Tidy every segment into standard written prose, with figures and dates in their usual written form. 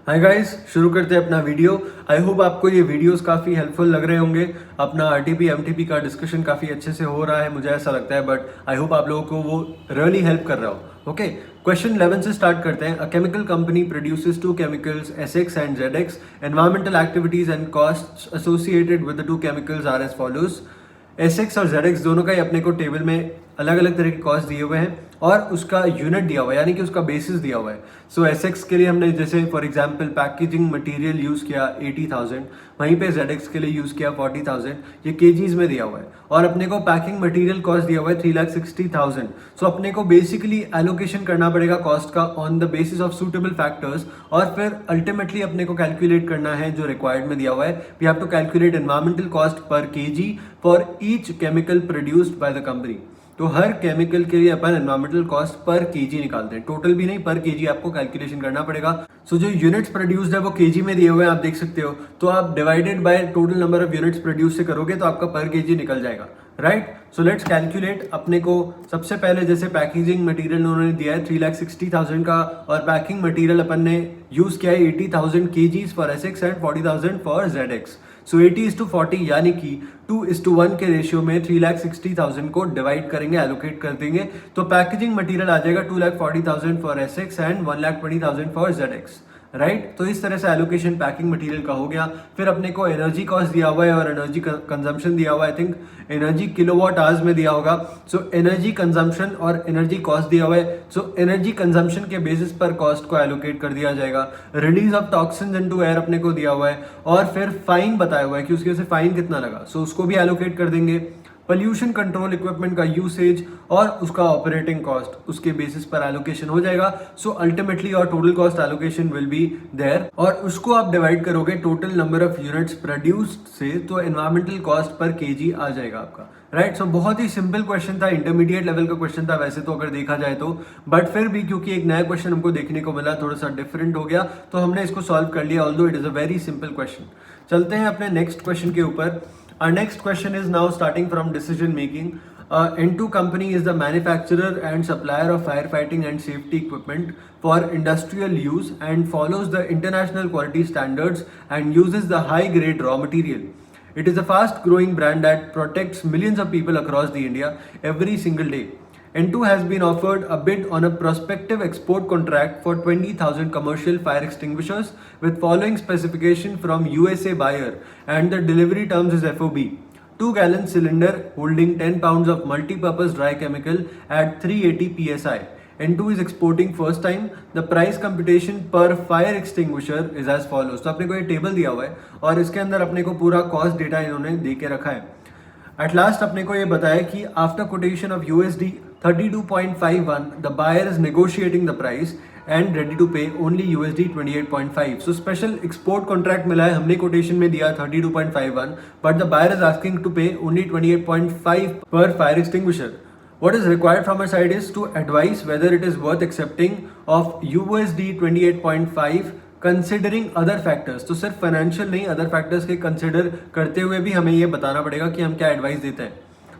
Hi guys, शुरू करते हैं अपना वीडियो। आई होप आपको ये वीडियोस काफ़ी हेल्पफुल लग रहे होंगे। अपना आरटीपी एमटीपी का डिस्कशन काफ़ी अच्छे से हो रहा है, मुझे ऐसा लगता है, बट आई होप आप लोगों को वो रियली हेल्प कर रहा हो। ओके, क्वेश्चन 11 से स्टार्ट करते हैं। A chemical company produces two chemicals SX and ZX। Environmental activities and costs associated with the two chemicals are as follows. SX और ZX दोनों का ही अपने को टेबल में अलग अलग तरह के कॉस्ट दिए हुए हैं और उसका यूनिट दिया हुआ है, यानी कि उसका बेसिस दिया हुआ है। सो SX के लिए हमने जैसे for example packaging material use किया 80,000, वहीं पे ZX के लिए यूज़ किया 40,000। ये केजीज में दिया हुआ है और अपने को पैकिंग मटेरियल कॉस्ट दिया हुआ है 3,60,000। सो अपने को बेसिकली एलोकेशन करना पड़ेगा कॉस्ट का on the basis of suitable factors और फिर अल्टीमेटली अपने को कैलकुलेट करना है जो रिक्वायर्ड में दिया हुआ है। We have to calculate environmental cost per KG for each chemical produced by the company. तो हर केमिकल के लिए अपन एनवायरमेंटल कॉस्ट पर केजी निकालते हैं, टोटल भी नहीं, पर केजी आपको कैलकुलेशन करना पड़ेगा। सो जो यूनिट्स प्रोड्यूस्ड है वो केजी में दिए हुए हैं, आप देख सकते हो। तो आप divided by total number of units produce से करोगे तो आपका पर केजी निकल जाएगा, राइट। So let's calculate. अपने को सबसे पहले जैसे पैकेजिंग मटेरियल उन्होंने दिया है 3,60,000 का और पैकिंग मटेरियल अपन ने यूज किया है 80,000 kgs for SX and 40,000 for ZX। सो 80:40 यानी कि 2:1 के रेशियो में 3,60,000 को डिवाइड करेंगे, एलोकेट कर देंगे। तो पैकेजिंग मटेरियल आ जाएगा 2,40,000 for SX and 1,20,000 for ZX, right. तो इस तरह से एलोकेशन पैकिंग मटेरियल का हो गया। फिर अपने को एनर्जी कॉस्ट दिया हुआ है और एनर्जी कंजम्पशन दिया हुआ है। I think energy kilowatt hours में दिया होगा। सो एनर्जी कंजम्पशन और एनर्जी कॉस्ट दिया हुआ है। सो एनर्जी कंजम्पशन के बेसिस पर कॉस्ट को एलोकेट कर दिया जाएगा। Release of toxins into air अपने को दिया हुआ है और फिर फाइन बताया हुआ है कि उसकी वजह से फाइन कितना लगा। सो उसको भी एलोकेट कर देंगे। पोल्यूशन कंट्रोल इक्विपमेंट का यूसेज और उसका ऑपरेटिंग कॉस्ट उसके बेसिस पर एलोकेशन हो जाएगा। सो अल्टीमेटली और total cost allocation will be there और उसको आप डिवाइड करोगे total number of units produced से, तो एनवायरमेंटल कॉस्ट पर केजी आ जाएगा आपका, राइट। सो बहुत ही सिंपल क्वेश्चन था, इंटरमीडिएट लेवल का क्वेश्चन था वैसे तो अगर देखा जाए तो, बट फिर भी क्योंकि एक नया क्वेश्चन हमको देखने को मिला, थोड़ा सा डिफरेंट हो गया, तो हमने इसको सॉल्व कर लिया, although it is a very simple question. चलते हैं अपने नेक्स्ट क्वेश्चन के ऊपर। Our next question is now starting from decision making. N2 company is the manufacturer and supplier of firefighting and safety equipment for industrial use and follows the international quality standards and uses the high grade raw material. It is a fast growing brand that protects millions of people across the India every single day. N2 has been offered a bid on a prospective export contract for 20,000 commercial fire extinguishers with following specification from USA buyer and the delivery terms is FOB. 2-gallon cylinder holding 10 pounds of multi-purpose dry chemical at 380 psi. N2 is exporting first time. The price computation per fire extinguisher is as follows. तो अपने को ये table दिया हुआ है और इसके अंदर अपने को पूरा कॉस्ट डेटा इन्होंने दे के रखा है। एट लास्ट अपने को ये बताया कि after quotation of USD 32.51 the buyer is negotiating the price and ready to pay only USD 28.5। So special export contract मिला है, हमने कोटेशन में दिया 32.51 but the buyer is asking to pay only 28.5 पर fire extinguisher. What is required from our side is to advise whether it is worth accepting of USD 28.5 considering other factors. तो सिर्फ financial नहीं, other factors के consider करते हुए भी हमें ये बताना पड़ेगा कि हम क्या एडवाइस देते हैं।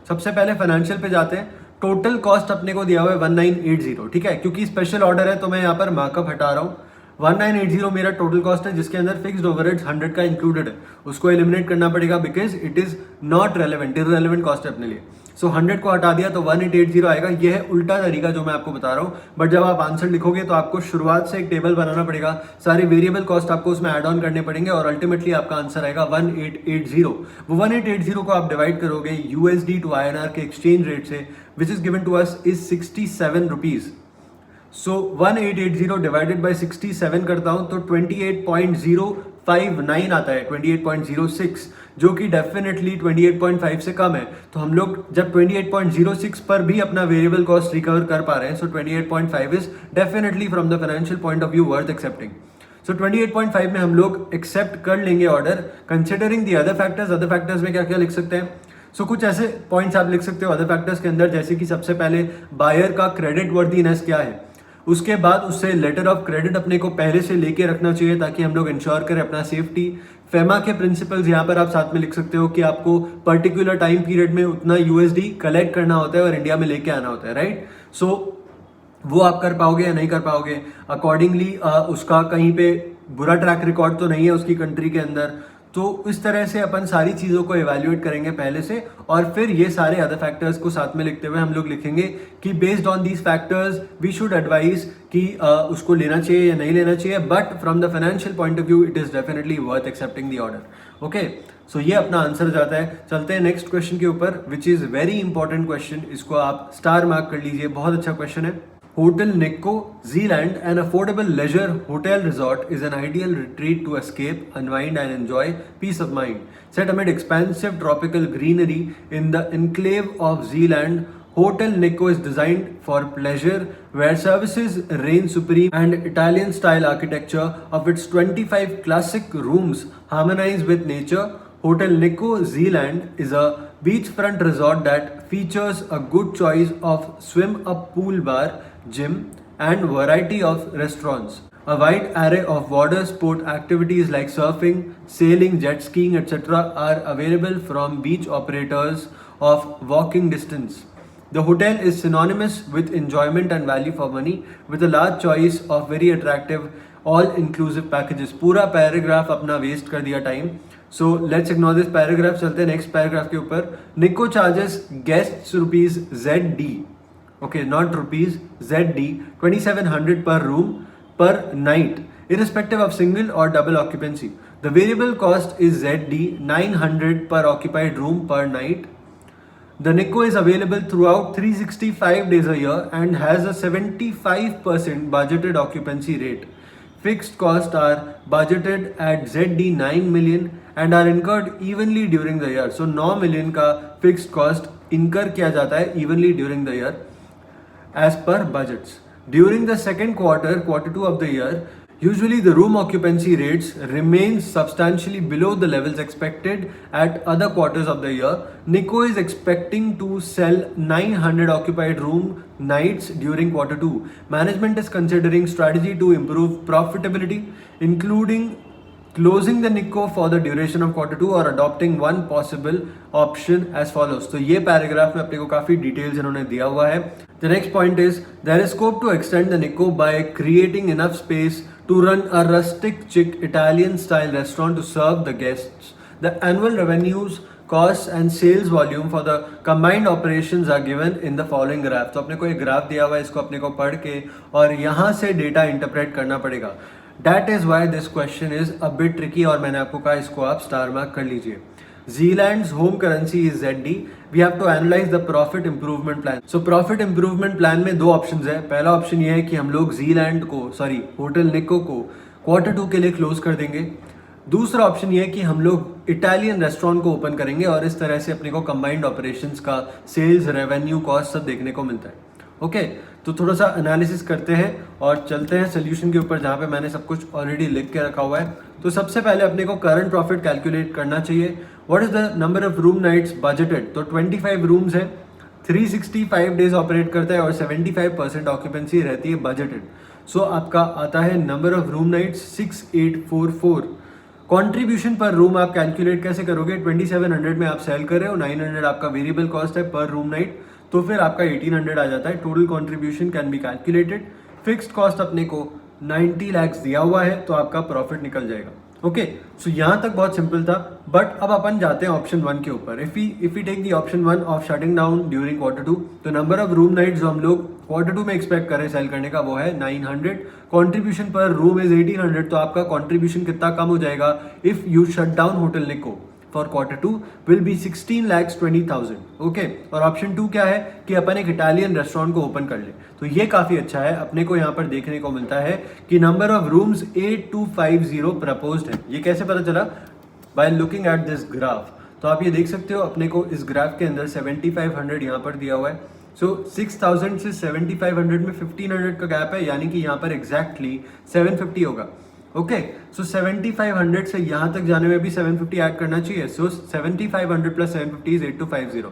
सबसे पहले फाइनेंशियल पे जाते हैं। टोटल कॉस्ट अपने को दिया हुआ है 1980, ठीक है, क्योंकि स्पेशल ऑर्डर है तो मैं यहाँ पर मार्कअप हटा रहा हूँ। 1980 मेरा टोटल कॉस्ट है जिसके अंदर फिक्स्ड ओवरहेड्स 100 का इंक्लूडेड है, उसको एलिमिनेट करना पड़ेगा because it is not relevant, irrelevant cost है अपने लिए। सो 100 को हटा दिया तो 1880 आएगा। ये है उल्टा तरीका जो मैं आपको बता रहा हूँ, बट जब आप आंसर लिखोगे तो आपको शुरुआत से एक टेबल बनाना पड़ेगा, सारे वेरिएबल कॉस्ट आपको उसमें ऐड ऑन करने पड़ेंगे और अल्टीमेटली आपका आंसर आएगा 1880। वो 1880 को आप डिवाइड करोगे USD टू INR के एक्सचेंज रेट से, which is given to us is 67 rupees. So 1880 divided by 67 करता हूं तो 28.059 आता है, 28.06, जो कि डेफिनेटली 28.5 से कम है। तो हम लोग जब 28.06 पर भी अपना वेरिएबल कॉस्ट रिकवर कर पा रहे हैं, so 28.5 is definitely from the financial point of view worth accepting. So 28.5 में हम लोग एक्सेप्ट कर लेंगे order, considering the other factors. Other factors में क्या क्या लिख सकते हैं? सो कुछ ऐसे पॉइंट्स आप लिख सकते हो अदर फैक्टर्स के अंदर, जैसे कि सबसे पहले बायर का क्रेडिट वर्दीनेस क्या है, उसके बाद उससे लेटर ऑफ क्रेडिट अपने को पहले से लेके रखना चाहिए ताकि हम लोग इंश्योर करें अपना सेफ्टी। फेमा के प्रिंसिपल्स यहाँ पर आप साथ में लिख सकते हो कि आपको पर्टिकुलर टाइम पीरियड में उतना USD कलेक्ट करना होता है और इंडिया में लेके आना होता है, राइट। सो वो आप कर पाओगे या नहीं कर पाओगे, अकॉर्डिंगली उसका कहीं पे बुरा ट्रैक रिकॉर्ड तो नहीं है उसकी कंट्री के अंदर। तो इस तरह से अपन सारी चीज़ों को एवेल्युएट करेंगे पहले से, और फिर ये सारे अदर फैक्टर्स को साथ में लिखते हुए हम लोग लिखेंगे कि based on these factors we should advise कि उसको लेना चाहिए या नहीं लेना चाहिए, but from the financial point of view it is definitely worth accepting the order. Okay, so ये अपना आंसर जाता है। चलते हैं नेक्स्ट क्वेश्चन के ऊपर, which is very important question. इसको आप स्टार मार्क कर लीजिए, बहुत अच्छा क्वेश्चन है। Hotel Nikko, Zealand, an affordable leisure hotel resort, is an ideal retreat to escape, unwind, and enjoy peace of mind. Set amid expansive tropical greenery in the enclave of Zealand, Hotel Nikko is designed for pleasure, where services reign supreme and Italian-style architecture of its 25 classic rooms harmonize with nature. Hotel Nikko Zealand is a beachfront resort that features a good choice of swim-up pool bar, gym, and variety of restaurants. A wide array of water sport activities like surfing, sailing, jet skiing, etc. are available from beach operators of walking distance. The hotel is synonymous with enjoyment and value for money, with a large choice of very attractive all-inclusive packages. पूरा paragraph अपना waste कर दिया time, so let's ignore this paragraph. चलते हैं next paragraph के ऊपर। निको charges guests rupees ZD, okay, not rupees, ZD 2700 per room per night, irrespective of single or double occupancy. The variable cost is ZD 900 per occupied room per night. The Nikko is available throughout 365 days a year and has a 75% budgeted occupancy rate. Fixed costs are budgeted at ZD 9 million and are incurred evenly during the year. So 9 million का fixed cost incur किया जाता है evenly during the year as per budgets. During the second quarter, Q2 of the year, usually the room occupancy rates remain substantially below the levels expected at other quarters of the year. Nikko is expecting to sell 900 occupied room nights during Q2. Management is considering strategy to improve profitability, including closing the Nikko for the duration of Q2 or adopting one possible option as follows. तो ये paragraph में अपने को काफी details इन्होंने दिया हुआ है. The next point is there is scope to extend the Nikko by creating enough space to run a rustic chic Italian style restaurant to serve the guests. The annual revenues, costs and sales volume for the combined operations are given in the following graph. तो अपने को एक graph दिया हुआ है, इसको अपने को पढ़ के और यहाँ से डेटा इंटरप्रेट करना पड़ेगा. That is why this question is a bit tricky, और मैंने आपको कहा इसको आप स्टार मार्क कर लीजिए. Zealand's home currency is ZD. We have to analyze the profit improvement plan. So profit improvement plan में दो ऑप्शंस है. पहला ऑप्शन ये है कि हम लोग होटल निको को Q2 के लिए क्लोज कर देंगे. दूसरा ऑप्शन ये है कि हम लोग इटालियन रेस्टोरेंट को ओपन करेंगे और इस तरह से अपने को कंबाइंड ऑपरेशंस का सेल्स, रेवेन्यू, कॉस्ट सब देखने को मिलता है. ओके, तो थोड़ा सा एनालिसिस करते हैं और चलते हैं सोल्यूशन के ऊपर, जहाँ पे मैंने सब कुछ ऑलरेडी लिख के रखा हुआ है. तो सबसे पहले अपने को करंट प्रॉफिट कैलकुलेट करना चाहिए. What is the number of room nights budgeted? तो 25 रूम्स है, 365 डेज ऑपरेट करता है और 75% ऑक्यूपेंसी रहती है बजटेड. सो आपका आता है number of room nights 6844. Contribution per room आप कैलकुलेट कैसे करोगे? 2700 में आप सेल कर रहे हो, 900 आपका वेरिएबल कॉस्ट है पर रूम नाइट, तो फिर आपका 1800 आ जाता है. Total contribution can be calculated. Fixed cost अपने को 90 लाख दिया हुआ है, तो आपका प्रॉफिट निकल जाएगा. ओके, सो यहाँ तक बहुत सिंपल था. बट अब अपन जाते हैं ऑप्शन 1 के ऊपर. If we take the option 1 of shutting down during Q2, तो नंबर ऑफ रूम नाइट जो हम लोग Q2 में एक्सपेक्ट करें सेल करने का वो है 900. कॉन्ट्रीब्यूशन पर रूम इज 1800, तो आपका कॉन्ट्रीब्यूशन कितना कम हो जाएगा if you shut down hotel Nico for Q2 will be 16,20,000. Okay, और ऑप्शन 2 क्या है कि अपन एक इटालियन रेस्टोरेंट को ओपन कर ले. तो ये काफी अच्छा है. अपने को यहाँ पर देखने को मिलता है कि नंबर ऑफ रूम्स 8250 प्रपोज्ड है. ये कैसे पता चला? By looking at this graph. तो आप ये देख सकते हो, अपने को इस ग्राफ के अंदर 7500 यहाँ पर दिया हुआ है. सो 6000 से 7500 में 1500 का गैप है, यानी कि यहाँ पर एग्जैक्टली 750 होगा. ओके, सो 7500 से यहाँ तक जाने में भी 750 ऐड करना चाहिए. सो 7500 plus 750 is 8250.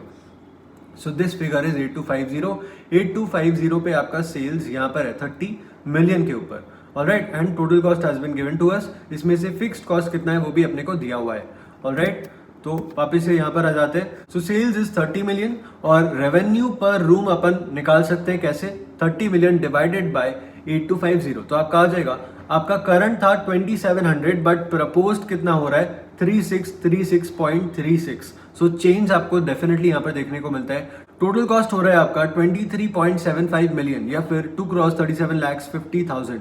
So this figure is 8250. 8250 पे आपका सेल्स यहाँ पर है 30 मिलियन के ऊपर. Alright, and total cost has been given to us. इसमें से फिक्स्ड कॉस्ट कितना है वो भी अपने को दिया हुआ है. ऑलराइट, तो वापिस से यहाँ पर आ जाते हैं. सो सेल्स इज 30 मिलियन और रेवेन्यू पर रूम अपन निकाल सकते हैं कैसे? 30 मिलियन डिवाइडेड बाय 8250। तो आपका आ जाएगा, आपका करंट था 2700 बट प्रपोज्ड कितना हो रहा है 3636.36। सो चेंज आपको डेफिनेटली यहाँ पर देखने को मिलता है। टोटल कॉस्ट हो रहा है आपका 23.75 मिलियन या फिर 2,37,50,000।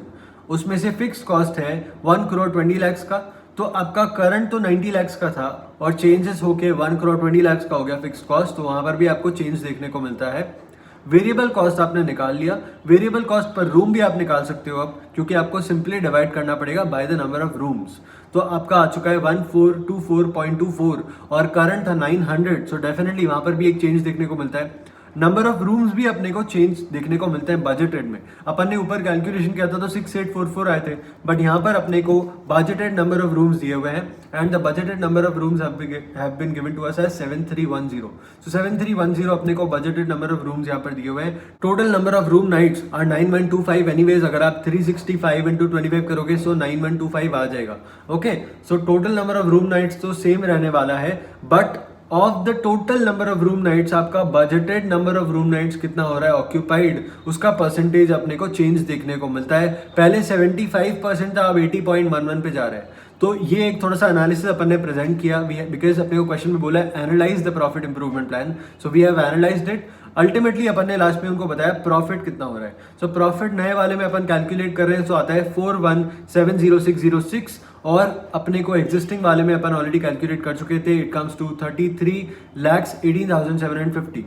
उसमें से फिक्स कॉस्ट है 1,20,00,000 का। तो आपका करंट तो 90 lakhs का था और चेंजेस होके 1,20,00,000 का हो गया फिक्स कॉस्ट, तो वहां पर भी आपको चेंज देखने को मिलता है। वेरिएबल कॉस्ट आपने निकाल लिया, वेरिएबल कॉस्ट पर रूम भी आप निकाल सकते हो अब, क्योंकि आपको सिंपली डिवाइड करना पड़ेगा by the number of rooms. तो आपका आ चुका है 1424.24 और करंट था 900। सो डेफिनेटली वहां पर भी एक चेंज देखने को मिलता है। नंबर ऑफ रूम्स भी अपने को चेंज देखने को मिलते हैं बजटेड में। अपन ने ऊपर कैलकुलेशन किया था तो 6844 आए थे, बट यहाँ पर अपने को बजटेड नंबर ऑफ रूम्स दिए हुए हैं and the budgeted number of rooms have been given to us as 7310। So 7310 अपने को बजटेड नंबर ऑफ रूम्स यहाँ पर दिए हुए हैं। Total number of room nights are 9125 anyways. अगर आप 365 into 25 करोगे सो 9125 आ जाएगा। Okay, so total number of room nights तो सेम रहने वाला है, but of the total number of room nights आपका budgeted number of room nights कितना हो रहा है ऑक्यूपाइड, उसका परसेंटेज अपने को चेंज देखने को मिलता है। पहले 75% था, अब 80.11 पे जा रहा है। तो ये एक थोड़ा सा एनालिसिस अपन ने प्रेजेंट किया, बिकॉज अपने को क्वेश्चन में बोला है analyse the profit improvement plan. So we have analysed it. Ultimately अपन ने लास्ट में उनको बताया प्रॉफिट कितना हो रहा है। सो प्रॉफिट नए वाले में अपन कैलकुलेट कर रहे हैं, सो आता है 41,70606 और अपने को एग्जिस्टिंग वाले में अपन ऑलरेडी कैलकुलेट कर चुके थे। It comes to 33,18,750।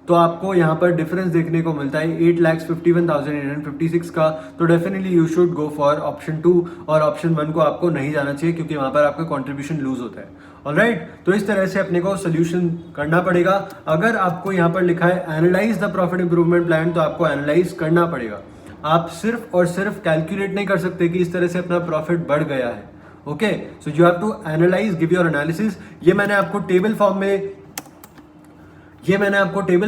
तो आपको यहाँ पर डिफरेंस देखने को मिलता है 8,51,856 का। तो definitely you should go for option 2 और ऑप्शन 1 को आपको नहीं जाना चाहिए, क्योंकि वहां पर आपका कॉन्ट्रीब्यूशन लूज होता है। ऑलराइट, तो इस तरह से अपने को सोल्यूशन करना पड़ेगा। अगर आपको यहाँ पर लिखा है analyse the profit improvement plan, तो आपको एनालाइज करना पड़ेगा। आप सिर्फ और सिर्फ कैलकुलेट नहीं कर सकते कि इस तरह से अपना प्रॉफिट बढ़ गया है। Okay, so you have to analyse, give your analysis. ये मैंने आपको टेबल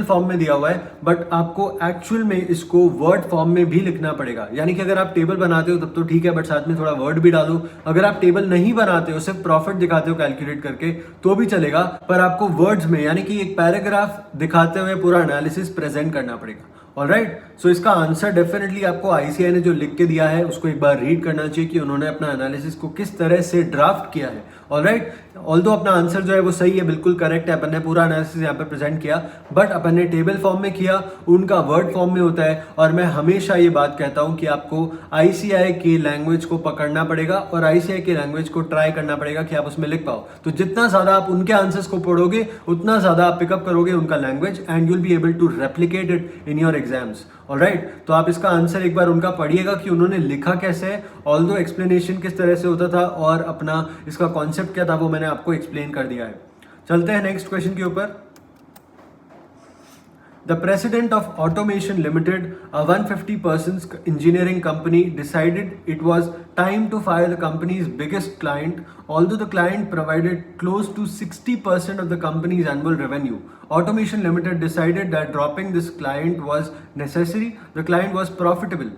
फॉर्म में दिया हुआ है, बट आपको एक्चुअल में इसको वर्ड फॉर्म में भी लिखना पड़ेगा। यानी कि अगर आप टेबल बनाते हो तब तो ठीक है, बट साथ में थोड़ा वर्ड भी डालो। अगर आप टेबल नहीं बनाते हो, सिर्फ प्रॉफिट दिखाते हो कैलकुलेट करके, तो भी चलेगा, पर आपको वर्ड्स में यानी कि एक पैराग्राफ दिखाते हुए पूरा एनालिसिस प्रेजेंट करना पड़ेगा। ऑलराइट, सो इसका आंसर डेफिनेटली आपको आईसीआई ने जो लिख के दिया है उसको एक बार रीड करना चाहिए कि उन्होंने अपना एनालिसिस को किस तरह से ड्राफ्ट किया है। ऑलराइट, ऑल्दो अपना आंसर जो है वो सही है, बिल्कुल करेक्ट है, अपन ने पूरा एनालिसिस यहाँ पे प्रेजेंट किया, बट अपन ने टेबल फॉर्म में किया, उनका वर्ड फॉर्म में होता है। और मैं हमेशा ये बात कहता हूँ कि आपको आईसीआई की लैंग्वेज को पकड़ना पड़ेगा और आईसीआई की लैंग्वेज को ट्राई करना पड़ेगा कि आप उसमें लिख पाओ। तो जितना ज्यादा आप उनके आंसर्स को पढ़ोगे उतना ज्यादा आप पिकअप करोगे उनका language and you'll be able to replicate it in your exams. Alright, तो आप इसका आंसर एक बार उनका पढ़िएगा कि उन्होंने लिखा कैसे है, ऑल्दो एक्सप्लेनेशन किस तरह से होता था और अपना इसका कॉन्सेप्ट क्या था वो मैंने आपको एक्सप्लेन कर दिया है। चलते हैं नेक्स्ट क्वेश्चन के ऊपर। The president of Automation Limited, a 150-person engineering company, decided it was time to fire the company's biggest client, although the client provided close to 60% of the company's annual revenue. Automation Limited decided that dropping this client was necessary. The client was profitable.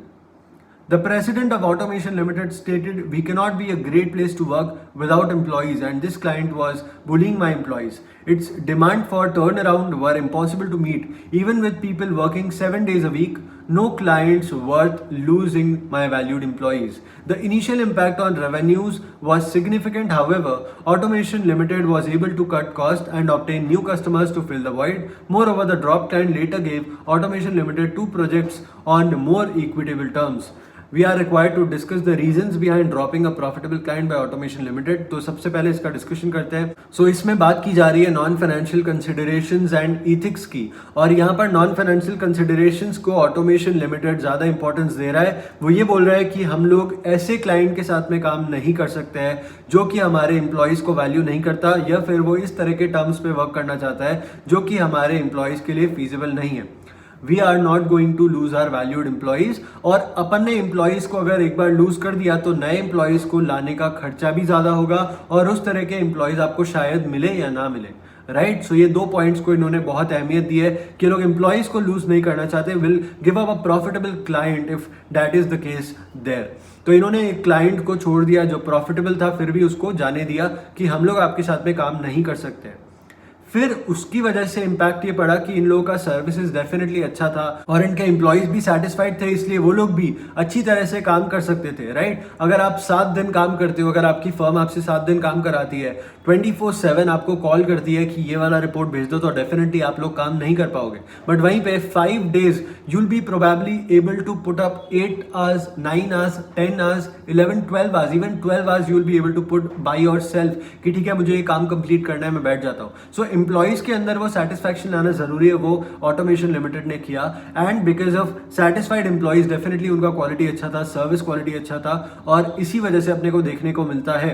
The president of Automation Limited stated, "We cannot be a great place to work without employees, and this client was bullying my employees. Its demand for turnaround were impossible to meet, even with people working 7 days a week. No clients worth losing my valued employees." The initial impact on revenues was significant. However, Automation Limited was able to cut costs and obtain new customers to fill the void. Moreover, the drop client later gave Automation Limited 2 projects on more equitable terms. We are required to discuss the reasons behind dropping a profitable client by Automation Limited. तो सबसे पहले इसका discussion करते हैं। सो इसमें बात की जा रही है non financial considerations and ethics की, और यहाँ पर नॉन फाइनेंशियल कंसिडरेशंस को ऑटोमेशन लिमिटेड ज़्यादा इंपॉर्टेंस दे रहा है। वो ये बोल रहा है कि हम लोग ऐसे क्लाइंट के साथ में काम नहीं कर सकते हैं जो कि हमारे एम्प्लॉयज़ को वैल्यू नहीं करता, या फिर वो इस तरह के टर्म्स पे वर्क करना चाहता है जो कि हमारे एम्प्लॉयज़ के लिए फीजिबल नहीं है। We are not going to lose our valued employees, और अपन ने एम्प्लॉयज को अगर एक बार लूज कर दिया तो नए एम्प्लॉयज को लाने का खर्चा भी ज्यादा होगा और उस तरह के एम्प्लॉयज आपको शायद मिले या ना मिले। राइट, सो ये 2 पॉइंट्स को इन्होंने बहुत अहमियत दी है कि लोग एम्प्लॉयज को लूज नहीं करना चाहते, will give up a profitable client if that is the case there. तो इन्होंने एक क्लाइंट को छोड़ दिया जो प्रॉफिटेबल था, फिर भी उसको जाने दिया कि हम लोग आपके साथ में काम नहीं कर सकते। फिर उसकी वजह से इम्पैक्ट ये पड़ा कि इन लोगों का सर्विसेज डेफिनेटली अच्छा था और इनके एम्प्लॉयज भी सेटिस्फाइड थे, इसलिए वो लोग भी अच्छी तरह से काम कर सकते थे, राइट। अगर आप 7 दिन काम करते हो, अगर आपकी फर्म आपसे 7 दिन काम कराती है, 24/7 आपको कॉल करती है कि ये वाला रिपोर्ट भेज दो, तो डेफिनेटली आप लोग काम नहीं कर पाओगे। बट वहीं पे 5 days you'll be probably able to put up 8 hours, 9 hours, 10 hours, 11, 12 hours, even 12 hours you'll be able to put by yourself कि ठीक है मुझे ये काम कंप्लीट करना है, मैं बैठ जाता हूँ। सो एम्प्लॉयज के अंदर वो सेटिस्फैक्शन लाना जरूरी है, वो ऑटोमेशन लिमिटेड ने किया। And because of satisfied employees definitely उनका क्वालिटी अच्छा था, सर्विस क्वालिटी अच्छा था, और इसी वजह से अपने को देखने को मिलता है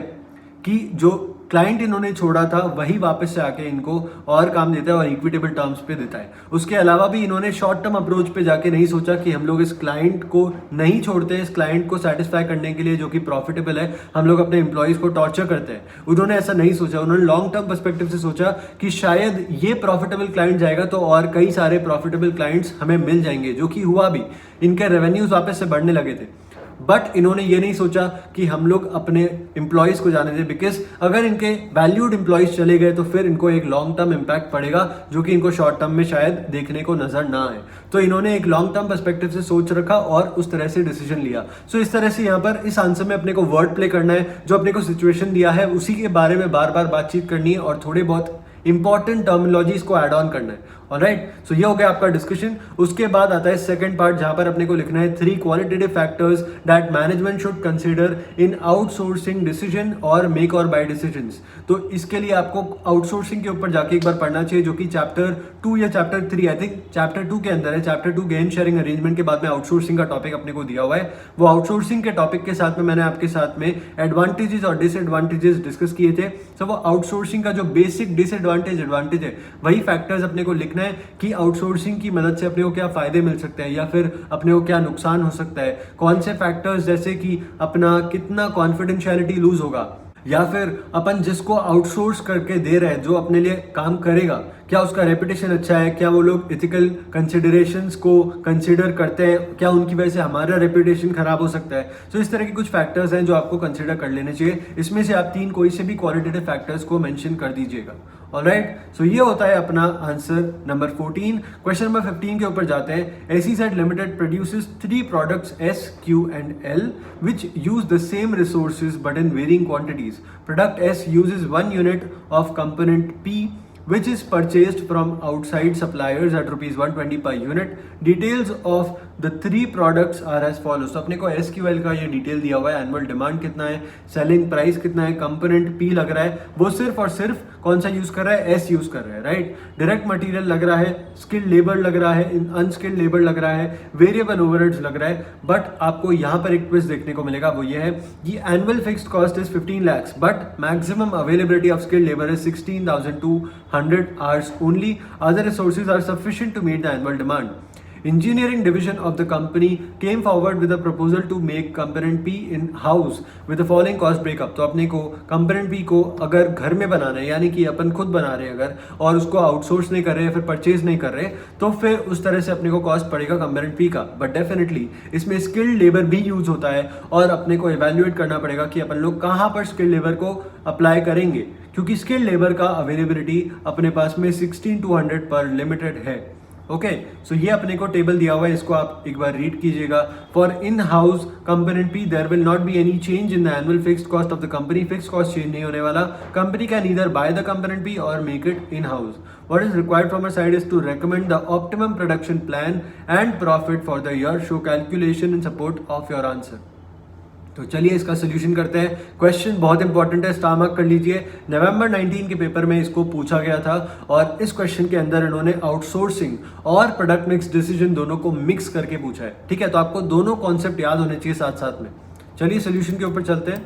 कि जो क्लाइंट इन्होंने छोड़ा था वही वापस से आके इनको और काम देता है और इक्विटेबल टर्म्स पे देता है। उसके अलावा भी इन्होंने शॉर्ट टर्म अप्रोच पे जाके नहीं सोचा कि हम लोग इस क्लाइंट को नहीं छोड़ते हैं, इस क्लाइंट को सेटिस्फाई करने के लिए जो कि प्रॉफिटेबल है हम लोग अपने एम्प्लॉयज को टॉर्चर करते हैं। उन्होंने ऐसा नहीं सोचा, उन्होंने लॉन्ग टर्म पर्सपेक्टिव से सोचा कि शायद ये प्रॉफिटेबल क्लाइंट जाएगा तो और कई सारे प्रॉफिटेबल क्लाइंट्स हमें मिल जाएंगे, जो कि हुआ भी, इनके रेवेन्यूज वापस से बढ़ने लगे थे। बट इन्होंने ये नहीं सोचा कि हम लोग अपने एम्प्लॉयज को जाने दें, बिकॉज अगर इनके वैल्यूड एम्प्लॉयज चले गए तो फिर इनको एक लॉन्ग टर्म इंपैक्ट पड़ेगा जो कि इनको शॉर्ट टर्म में शायद देखने को नजर ना आए। तो इन्होंने एक लॉन्ग टर्म पर्सपेक्टिव से सोच रखा और उस तरह से डिसीजन लिया। सो इस तरह से यहाँ पर इस आंसर में अपने को वर्ड प्ले करना है, जो अपने को सिचुएशन दिया है उसी के बारे में बार बार बातचीत करनी है और थोड़े बहुत इंपॉर्टेंट टर्मिनोलॉजीज को ऐड ऑन करना है। ऑलराइट, सो ये हो गया आपका डिस्कशन। उसके बाद आता है सेकंड पार्ट, जहां पर अपने को लिखना है 3 qualitative factors that management should consider in outsourcing decision और मेक और बाय डिसीजंस। तो इसके लिए आपको आउटसोर्सिंग के ऊपर जाके एक बार पढ़ना चाहिए, जो कि चैप्टर 2 या चैप्टर 3, आई थिंक चैप्टर 2 के अंदर है। चैप्टर 2 गेन शेयरिंग अरेंजमेंट के बाद में आउटसोर्सिंग का टॉपिक अपने को दिया हुआ है। वो आउटसोर्सिंग के टॉपिक के साथ में मैंने आपके साथ में एडवांटेजेस और डिसएडवांटेजेस डिस्कस किए थे। सो वो आउटसोर्सिंग का जो बेसिक डिसएडवांटेज एडवांटेज है वही फैक्टर्स अपने को लिखना है कि आउटसोर्सिंग की मदद से अपने को क्या फायदे मिल सकते हैं या फिर अपने को क्या नुकसान हो सकता है। कौन से फैक्टर्स, जैसे कि अपना कितना कॉन्फिडेंशियलिटी लूज होगा, या फिर अपन जिसको आउटसोर्स करके दे रहे हैं जो अपने लिए काम करेगा, क्या उसका रेपुटेशन अच्छा है, क्या वो लोग एथिकल कंसिडरेशंस को कंसिडर करते हैं, क्या उनकी वजह से हमारा रेपुटेशन खराब हो सकता है। तो इस तरह के कुछ फैक्टर्स हैं जो आपको कंसिडर कर लेने चाहिए। इसमें से आप 3 कोई से भी क्वालिटेटिव फैक्टर्स को मेंशन कर दीजिएगा। ऑलराइट, सो ये होता है अपना आंसर नंबर 14। क्वेश्चन नंबर 15 के ऊपर जाते हैं। SEZ limited produces 3 products S, Q and L which use the same resources but in varying quantities. Product S uses 1 unit of component P which is purchased from outside suppliers at rupees 120 per unit. Details of the 3 products are as follows. तो अपने को SQL का ये detail दिया हुआ है, annual demand कितना है, सेलिंग प्राइस कितना है, कंपोनेंट P लग रहा है, वो सिर्फ और सिर्फ कौन सा यूज कर रहा है, S यूज कर रहा है, राइट। डायरेक्ट मटेरियल लग रहा है, स्किल्ड लेबर लग रहा है, अनस्किल्ड लेबर लग रहा है, वेरिएबल ओवरहेड्स लग रहा है। बट आपको यहाँ पर एक ट्विस्ट देखने को मिलेगा, वो ये है कि annual fixed cost is 15 lakhs but maximum availability of skilled labour is 16,200 hours only. Other resources are sufficient to meet the annual demand. Engineering division of the company came forward with a proposal to make component P in house with the following cost breakup. तो अपने को component P को अगर घर में बनाना है, यानी कि अपन खुद बना रहे हैं अगर, और उसको आउटसोर्स नहीं कर रहे हैं, फिर परचेज नहीं कर रहे, तो फिर उस तरह से अपने को कॉस्ट पड़ेगा component P का। बट डेफिनेटली इसमें स्किल्ड लेबर भी यूज होता है और अपने को इवेल्युएट करना पड़ेगा कि अपन लोग कहाँ पर स्किल्ड लेबर को अप्लाई करेंगे, क्योंकि स्किल्ड लेबर का अवेलेबिलिटी अपने पास में 16,200 पर लिमिटेड है। ओके, सो ये अपने को टेबल दिया हुआ है, इसको आप एक बार रीड कीजिएगा। For in house component P there will not be any change in the annual fixed cost of the company. Fixed cost change नहीं होने वाला। Company can either buy the component P और make it in house. What is required from our side is to recommend the optimum production plan and profit for the year. Show calculation in support of your answer. तो चलिए इसका solution करते हैं। Question बहुत important है, star mark कर लीजिए। नवंबर 19 के पेपर में इसको पूछा गया था और इस क्वेश्चन के अंदर इन्होंने आउटसोर्सिंग और प्रोडक्ट मिक्स डिसीजन दोनों को मिक्स करके पूछा है। ठीक है, तो आपको दोनों कॉन्सेप्ट याद होने चाहिए साथ साथ में। चलिए सोल्यूशन के ऊपर चलते हैं।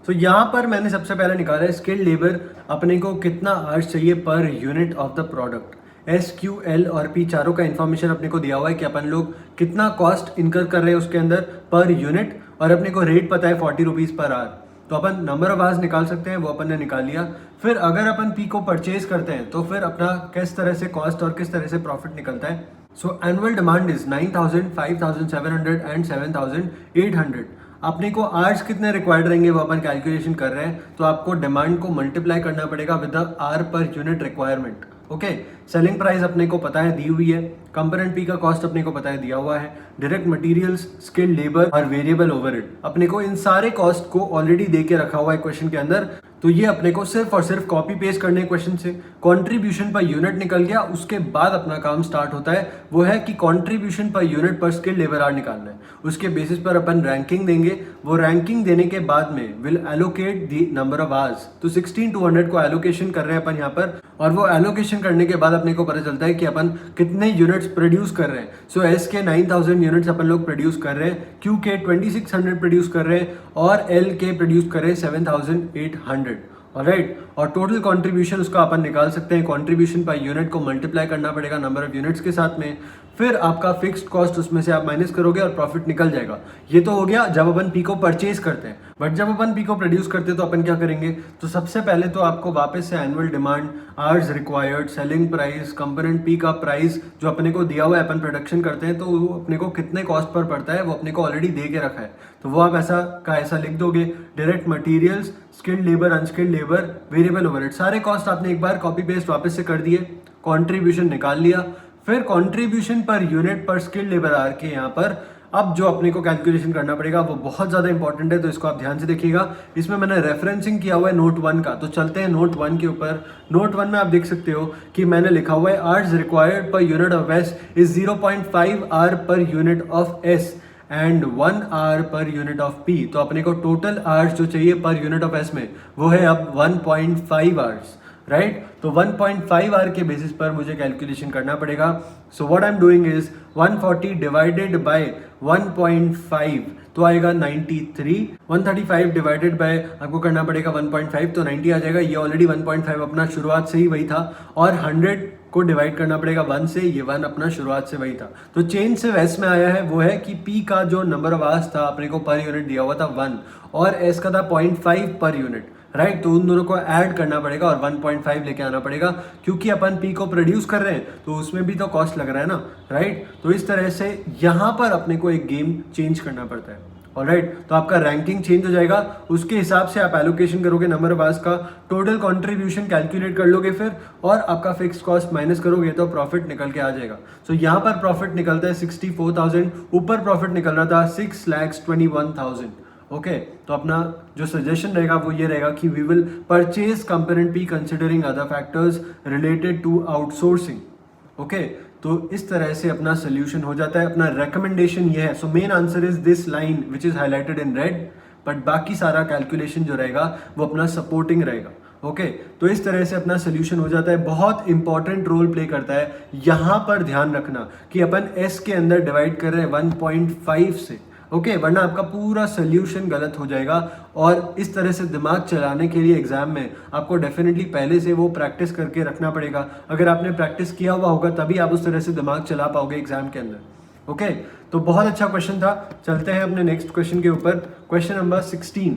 तो यहाँ पर मैंने सबसे पहले निकाला है स्किल्ड लेबर अपने को कितना आवर्स चाहिए पर unit of the product. S, Q, L और P चारों का इन्फॉर्मेशन अपने को दिया हुआ है कि अपन लोग कितना कॉस्ट इनकर कर रहे हैं उसके अंदर पर यूनिट, और अपने को रेट पता है 40 रुपीज़ पर आवर। तो अपन नंबर ऑफ आवर्स निकाल सकते हैं, वो अपन ने निकाल लिया। फिर अगर अपन P को परचेज करते हैं तो फिर अपना किस तरह से कॉस्ट और किस तरह से प्रॉफिट निकलता है। सो एनुअल डिमांड इज 9,000, 5,700 एंड 7,800। अपने को आवर्स कितने रिक्वायर्ड रहेंगे वो अपन कैलकुलेशन कर रहे हैं, तो आपको डिमांड को मल्टीप्लाई करना पड़ेगा with the R per unit requirement. Okay, selling price अपने को पता है दी हुई है, कंपोनेंट पी का कॉस्ट अपने को पता है दिया हुआ है, डायरेक्ट मटेरियल्स, स्किल्ड लेबर और वेरिएबल ओवरहेड अपने को इन सारे कॉस्ट को ऑलरेडी दे के रखा हुआ है क्वेश्चन के अंदर। तो ये अपने को सिर्फ और सिर्फ कॉपी पेस्ट करने क्वेश्चन से कंट्रीब्यूशन पर यूनिट निकल गया, उसके बाद अपना काम स्टार्ट होता है, वो है कि कंट्रीब्यूशन पर यूनिट पर स्किल्ड लेबर आवर निकालना है। उसके बेसिस पर अपन रैंकिंग देंगे, वो रैंकिंग देने के बाद में will allocate the number of hours. तो 16,200 को एलोकेशन कर रहे हैं अपन यहाँ पर, और वो एलोकेशन करने के बाद अपने को पता चलता है कि अपन कितने यूनिट्स प्रोड्यूस कर रहे हैं। सो एस के 9,000 यूनिट्स अपन लोग प्रोड्यूस कर रहे हैं, क्यू के 2,600 प्रोड्यूस कर रहे हैं, और एल के प्रोड्यूस कर रहे हैं 7,800। ऑलराइट, और टोटल कंट्रीब्यूशन उसका अपन निकाल सकते हैं, कंट्रीब्यूशन पर यूनिट को मल्टीप्लाई करना पड़ेगा नंबर ऑफ यूनिट्स के साथ में, फिर आपका फिक्स्ड कॉस्ट उसमें से आप माइनस करोगे और प्रॉफिट निकल जाएगा। ये तो हो गया जब अपन पी को परचेज करते हैं, बट जब अपन पी को प्रोड्यूस करते हैं तो अपन क्या करेंगे, तो सबसे पहले तो आपको वापस से annual demand, hours required, selling price, component P का प्राइस जो अपने को दिया हुआ है, अपन प्रोडक्शन करते हैं तो वो अपने को कितने कॉस्ट पर पड़ता है वो अपने को ऑलरेडी दे के रखा है, तो वो आप ऐसा का ऐसा लिख दोगे। Direct materials, skilled labour, unskilled labour, variable overhead, सारे कॉस्ट आपने एक बार कॉपी पेस्ट वापस से कर दिए, कॉन्ट्रीब्यूशन निकाल लिया, फिर कंट्रीब्यूशन पर यूनिट पर स्किल्ड लेबर आवर के यहाँ पर अब जो अपने को कैलकुलेशन करना पड़ेगा वो बहुत ज़्यादा इंपॉर्टेंट है, तो इसको आप ध्यान से देखिएगा। इसमें मैंने रेफरेंसिंग किया हुआ है नोट 1 का, तो चलते हैं नोट 1 के ऊपर। नोट 1 में आप देख सकते हो कि मैंने लिखा हुआ है hours required per unit of S is 0.5 hour per unit of S and 1 hour per unit of P. तो अपने को टोटल आवर्स जो चाहिए पर यूनिट ऑफ एस में वो है अब 1.5 आवर्स, राइट। तो 1.5 आवर के बेसिस पर मुझे कैलकुलेशन करना पड़ेगा। So what I am doing is 140 divided by 1.5 तो आएगा 93, 135 डिवाइडेड बाय आपको करना पड़ेगा 1.5 तो 90 आ जाएगा। ये ऑलरेडी 1.5 अपना शुरुआत से ही वही था, और 100 को डिवाइड करना पड़ेगा 1 से, ये 1 अपना शुरुआत से वही था। तो चेंज से एस में आया है वो है कि पी का जो नंबर ऑफ आवर्स था अपने को पर यूनिट दिया हुआ था 1, और एस का था 0.5 पर यूनिट, राइट। तो उन दोनों को ऐड करना पड़ेगा और 1.5 लेके आना पड़ेगा, क्योंकि अपन पी को प्रोड्यूस कर रहे हैं तो उसमें भी तो कॉस्ट लग रहा है ना, राइट। तो इस तरह से यहाँ पर अपने को एक गेम चेंज करना पड़ता है, ऑलराइट। तो आपका रैंकिंग चेंज हो जाएगा, उसके हिसाब से आप एलोकेशन करोगे नंबर ऑफ आवर्स का, टोटल कंट्रीब्यूशन कैलकुलेट कर लोगे फिर, और आपका फिक्स्ड कॉस्ट माइनस करोगे तो प्रॉफिट निकल के आ जाएगा। सो यहाँ पर प्रॉफिट निकलता है 64,000, ऊपर प्रॉफिट निकल रहा था 6,21,000। ओके, तो अपना जो सजेशन रहेगा वो ये रहेगा कि we will purchase component P considering other factors related to outsourcing. Okay, तो इस तरह से अपना सोल्यूशन हो जाता है। अपना रेकमेंडेशन ये है, so main answer is this line which is highlighted in red, but बाकी सारा कैलकुलेशन जो रहेगा वो अपना सपोर्टिंग रहेगा। ओके, तो इस तरह से अपना सोल्यूशन हो जाता है। बहुत इंपॉर्टेंट रोल प्ले करता है यहाँ पर, ध्यान रखना कि अपन एस के अंदर डिवाइड कर रहे हैं 1.5 से, ओके, वरना आपका पूरा सोल्यूशन गलत हो जाएगा। और इस तरह से दिमाग चलाने के लिए एग्जाम में आपको डेफिनेटली पहले से वो प्रैक्टिस करके रखना पड़ेगा। अगर आपने प्रैक्टिस किया हुआ होगा तभी आप उस तरह से दिमाग चला पाओगे एग्जाम के अंदर। ओके, तो बहुत अच्छा क्वेश्चन था। चलते हैं अपने नेक्स्ट क्वेश्चन के ऊपर, question number 16।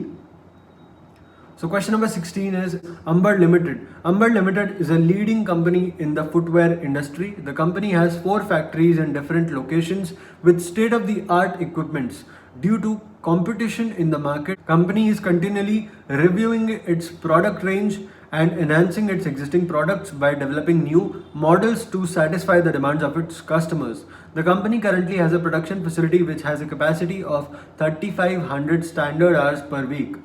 So question number 16 is Amber Limited. Amber Limited is a leading company in the footwear industry. The company has 4 factories in different locations with state-of-the-art equipments. Due to competition in the market, company is continually reviewing its product range and enhancing its existing products by developing new models to satisfy the demands of its customers. The company currently has a production facility which has a capacity of 3,500 standard hours per week.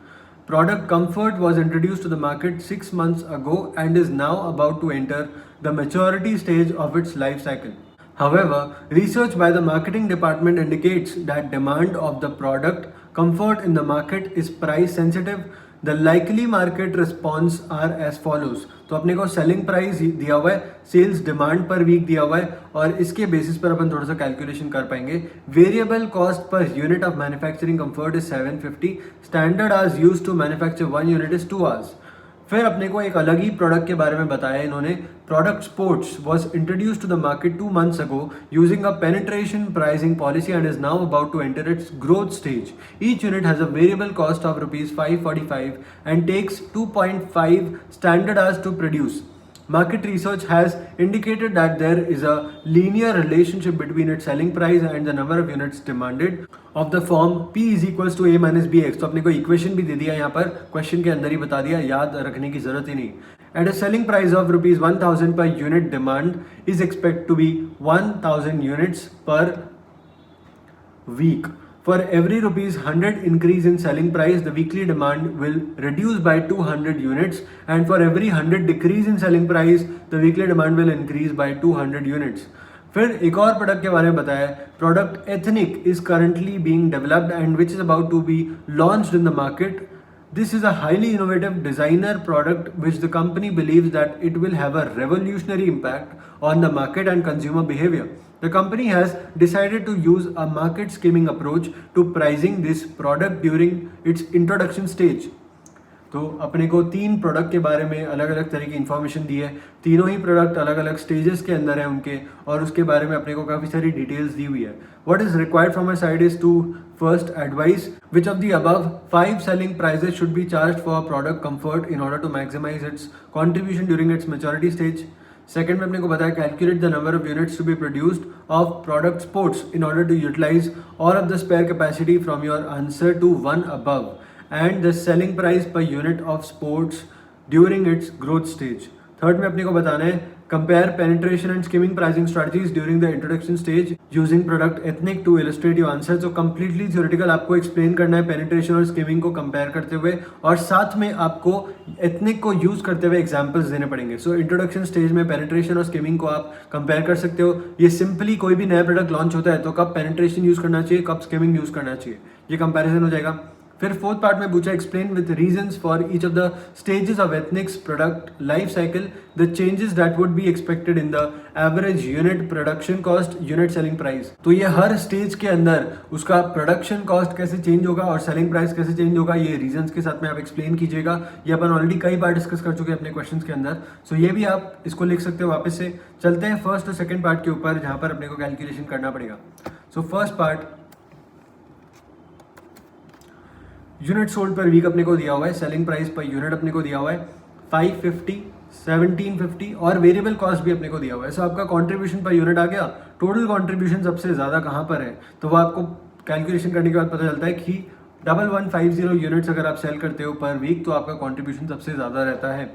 Product Comfort was introduced to the market 6 months ago and is now about to enter the maturity stage of its life cycle. However, research by the marketing department indicates that demand of the product Comfort in the market is price sensitive. The likely market response are as follows. तो अपने को selling price दिया हुआ है, sales demand पर week दिया हुआ है, और इसके बेसिस पर अपन थोड़ा सा कैलकुलेशन कर पाएंगे। Variable cost per unit of manufacturing comfort is 750, standard hours used to manufacture 1 unit is 2 hours. फिर अपने को एक अलग ही प्रोडक्ट के बारे में बताया इन्होंने। Product sports was introduce to the market 2 months ago using a penetration pricing policy and is now about to enter its growth stage. Each unit has a variable cost of rupees 545 and takes 2.5 standard hours to produce. Market research has indicated that there is a linear relationship between its selling price and the number of units demanded of the form P is equals to A minus BX. तो अपने को equation भी दे दिया यहाँ पर, question के अंदर ही बता दिया, याद रखने की जरूरत ही नहीं. At a selling price of rupees 1000 per unit, demand is expected to be 1000 units per week. For every rupees 100 increase in selling price, the weekly demand will reduce by 200 units, and for every 100 decrease in selling price, the weekly demand will increase by 200 units. फिर एक और product के बारे में बताया, product ethnic is currently being developed and which is about to be launched in the market. This is a highly innovative designer product which the company believes that it will have a revolutionary impact on the market and consumer behavior. The company has decided to use a market skimming approach to pricing this product during its introduction stage. तो अपने को 3 product के बारे में अलग अलग तरह की इन्फॉर्मेशन दी है, तीनों ही प्रोडक्ट अलग अलग स्टेजेस के अंदर है उनके, और उसके बारे में अपने को काफ़ी सारी डिटेल्स दी हुई है. What is required from my side is to first advice which of the above 5 selling prices should be charge for product comfort in order to maximise its contribution during its maturity stage. Second में अपने को बताया calculate the number of units to be produced of product sports in order to utilise all of the spare capacity from your answer to one above, and the selling price per unit of sports during its growth stage. Third में अपने को बताना है compare penetration and skimming pricing strategies during the introduction stage using product ethnic to illustrate your answer. तो completely theoretical आपको explain करना है penetration और skimming को compare करते हुए, और साथ में आपको ethnic को use करते हुए examples देने पड़ेंगे. So introduction stage में penetration और skimming को आप compare कर सकते हो. ये simply कोई भी नया product launch होता है तो कब penetration use करना चाहिए, कब skimming use करना चाहिए, ये comparison हो जाएगा. फिर फोर्थ पार्ट में पूछा explain with reasons for each of the stages of ethnics product life cycle the changes that would be expected in the average unit production cost unit selling price. तो ये हर stage के अंदर उसका production cost कैसे change होगा और selling price कैसे change होगा, ये रीजंस के साथ में आप एक्सप्लेन कीजिएगा. ये अपन ऑलरेडी कई बार डिस्कस कर चुके हैं अपने क्वेश्चंस के अंदर. सो ये भी आप इसको लिख सकते हो वापस से. चलते हैं फर्स्ट और सेकेंड पार्ट के ऊपर जहाँ पर अपने को कैलकुलेशन करना पड़ेगा. So first part, unit sold per week अपने को दिया हुआ है, सेलिंग प्राइस पर यूनिट अपने को दिया हुआ है 550, 1750 और वेरिएबल कॉस्ट भी अपने को दिया हुआ है. सो आपका कंट्रीब्यूशन पर यूनिट आ गया. टोटल कंट्रीब्यूशन सबसे ज़्यादा कहाँ पर है, तो वो आपको कैलकुलेशन करने के बाद पता चलता है कि 1150 यूनिट्स अगर आप सेल करते हो पर वीक तो आपका कंट्रीब्यूशन सबसे ज़्यादा रहता है.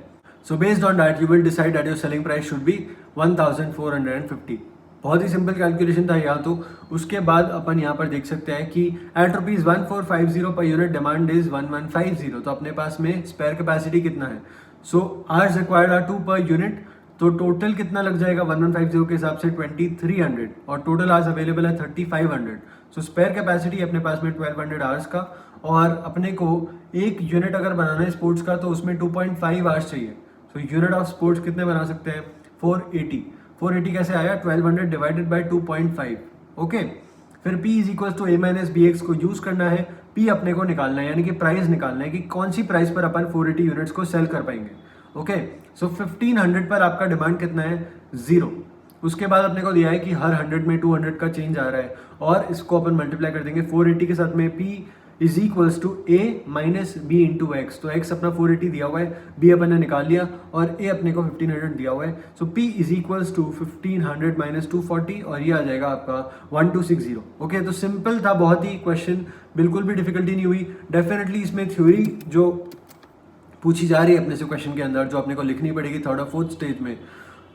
So based on that you will decide that your selling price should be 1450. बहुत ही सिंपल कैलकुलेशन था यहाँ तो. उसके बाद अपन यहाँ पर देख सकते हैं कि eight rupees 1450 per unit demand is 1150. तो अपने पास में स्पेयर कैपेसिटी कितना है, सो hours required are 2 per unit. तो टोटल कितना लग जाएगा 1150 के हिसाब से 2300, और टोटल आवर्स अवेलेबल है 3500. सो स्पेयर कैपेसिटी अपने पास में 1200 आवर्स का, और अपने को एक यूनिट अगर बनाना है स्पोर्ट्स का तो उसमें 2.5 आवर्स चाहिए. सो यूनिट ऑफ स्पोर्ट्स कितने बना सकते हैं 480 कैसे आया 1200 डिवाइडेड बाई 2.5. ओके, फिर P is equal to A minus BX को यूज करना है. P अपने को निकालना है, यानी कि प्राइस निकालना है कि कौन सी प्राइस पर अपन 480 यूनिट्स को सेल कर पाएंगे. ओके, सो 1500 पर आपका डिमांड कितना है 0. उसके बाद अपने को दिया है कि हर 100 में 200 का चेंज आ रहा है, और इसको अपन मल्टीप्लाई कर देंगे 480 के साथ में. P is equals to A minus B into X. तो X अपना 480 दिया हुआ है, B अपन ने निकाल लिया, और A अपने को 1500 दिया हुआ है. So P is equals to 1500 minus 240, और ये आ जाएगा आपका 1260. ओके, तो सिंपल था बहुत ही क्वेश्चन, बिल्कुल भी डिफिकल्टी नहीं हुई. डेफिनेटली इसमें थ्योरी जो पूछी जा रही है अपने से क्वेश्चन के अंदर, जो अपने को लिखनी पड़ेगी थर्ड और फोर्थ स्टेज में,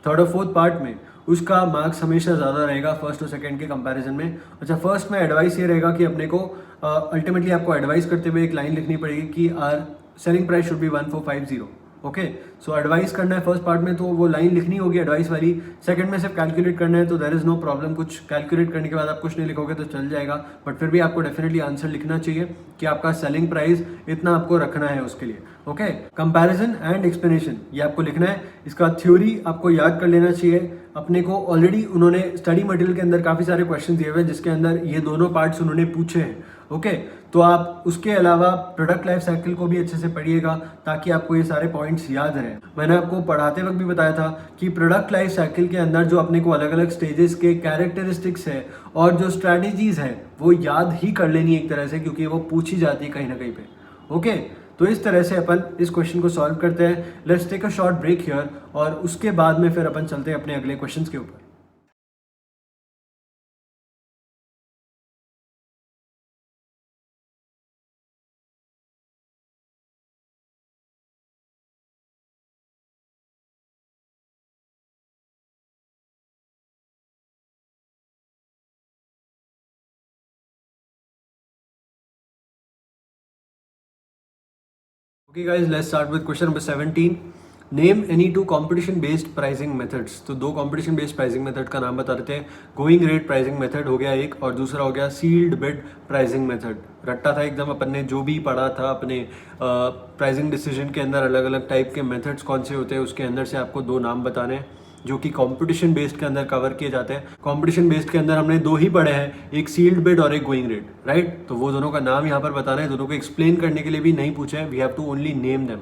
थर्ड और फोर्थ पार्ट में, उसका मार्क्स हमेशा ज़्यादा रहेगा फर्स्ट और सेकंड के कंपैरिजन में. अच्छा, फर्स्ट में एडवाइस ये रहेगा कि अपने को अल्टीमेटली आपको एडवाइस करते हुए एक लाइन लिखनी पड़ेगी कि are selling price should be 1450. Okay, so advice करना है फर्स्ट पार्ट में, तो वो लाइन लिखनी होगी एडवाइस वाली. सेकंड में सिर्फ कैलकुलेट करना है, तो देयर इज नो प्रॉब्लम. कुछ कैलकुलेट करने के बाद आप कुछ नहीं लिखोगे तो चल जाएगा, बट फिर भी आपको डेफिनेटली आंसर लिखना चाहिए कि आपका सेलिंग प्राइस इतना आपको रखना है उसके लिए. ओके, कंपैरिजन एंड एक्सप्लेनेशन ये आपको लिखना है. इसका थ्योरी आपको याद कर लेना चाहिए. अपने को ऑलरेडी उन्होंने स्टडी मटेरियल के अंदर काफ़ी सारे क्वेश्चन दिए हुए हैं जिसके अंदर ये दोनों पार्ट्स उन्होंने पूछे हैं. ओके, तो आप उसके अलावा प्रोडक्ट लाइफ साइकिल को भी अच्छे से पढ़िएगा ताकि आपको ये सारे पॉइंट्स याद रहें. मैंने आपको पढ़ाते वक्त भी बताया था कि प्रोडक्ट लाइफ साइकिल के अंदर जो अपने को अलग अलग स्टेजेस के कैरेक्टरिस्टिक्स है और जो स्ट्रैटेजीज हैं वो याद ही कर लेनी एक तरह से, क्योंकि वो पूछी जाती है कहीं ना कहीं पे. ओके, तो इस तरह से अपन इस क्वेश्चन को सॉल्व करते हैं। Let's take a short break here और उसके बाद में फिर अपन चलते हैं अपने अगले क्वेश्चंस के ऊपर। Okay guys, let's start with question number 17. Name any two competition based pricing methods. तो दो competition based pricing method का नाम बता देते हैं। गोइंग रेट प्राइसिंग मेथड हो गया एक, और दूसरा हो गया सील्ड बिड प्राइसिंग मेथड। रट्टा था एकदम, अपन ने जो भी पढ़ा था अपने प्राइसिंग डिसीजन के अंदर अलग अलग टाइप के मेथड्स कौन से होते हैं, उसके अंदर से आपको दो नाम बताने हैं जो कि कंपटीशन बेस्ड के अंदर कवर किए जाते हैं। कंपटीशन बेस्ड के अंदर हमने दो ही पढ़े हैं, एक सील्ड बिड और एक गोइंग रेट, राइट। तो वो दोनों का नाम यहाँ पर बताना है, दोनों को एक्सप्लेन करने के लिए भी नहीं पूछा है, we have to only name them.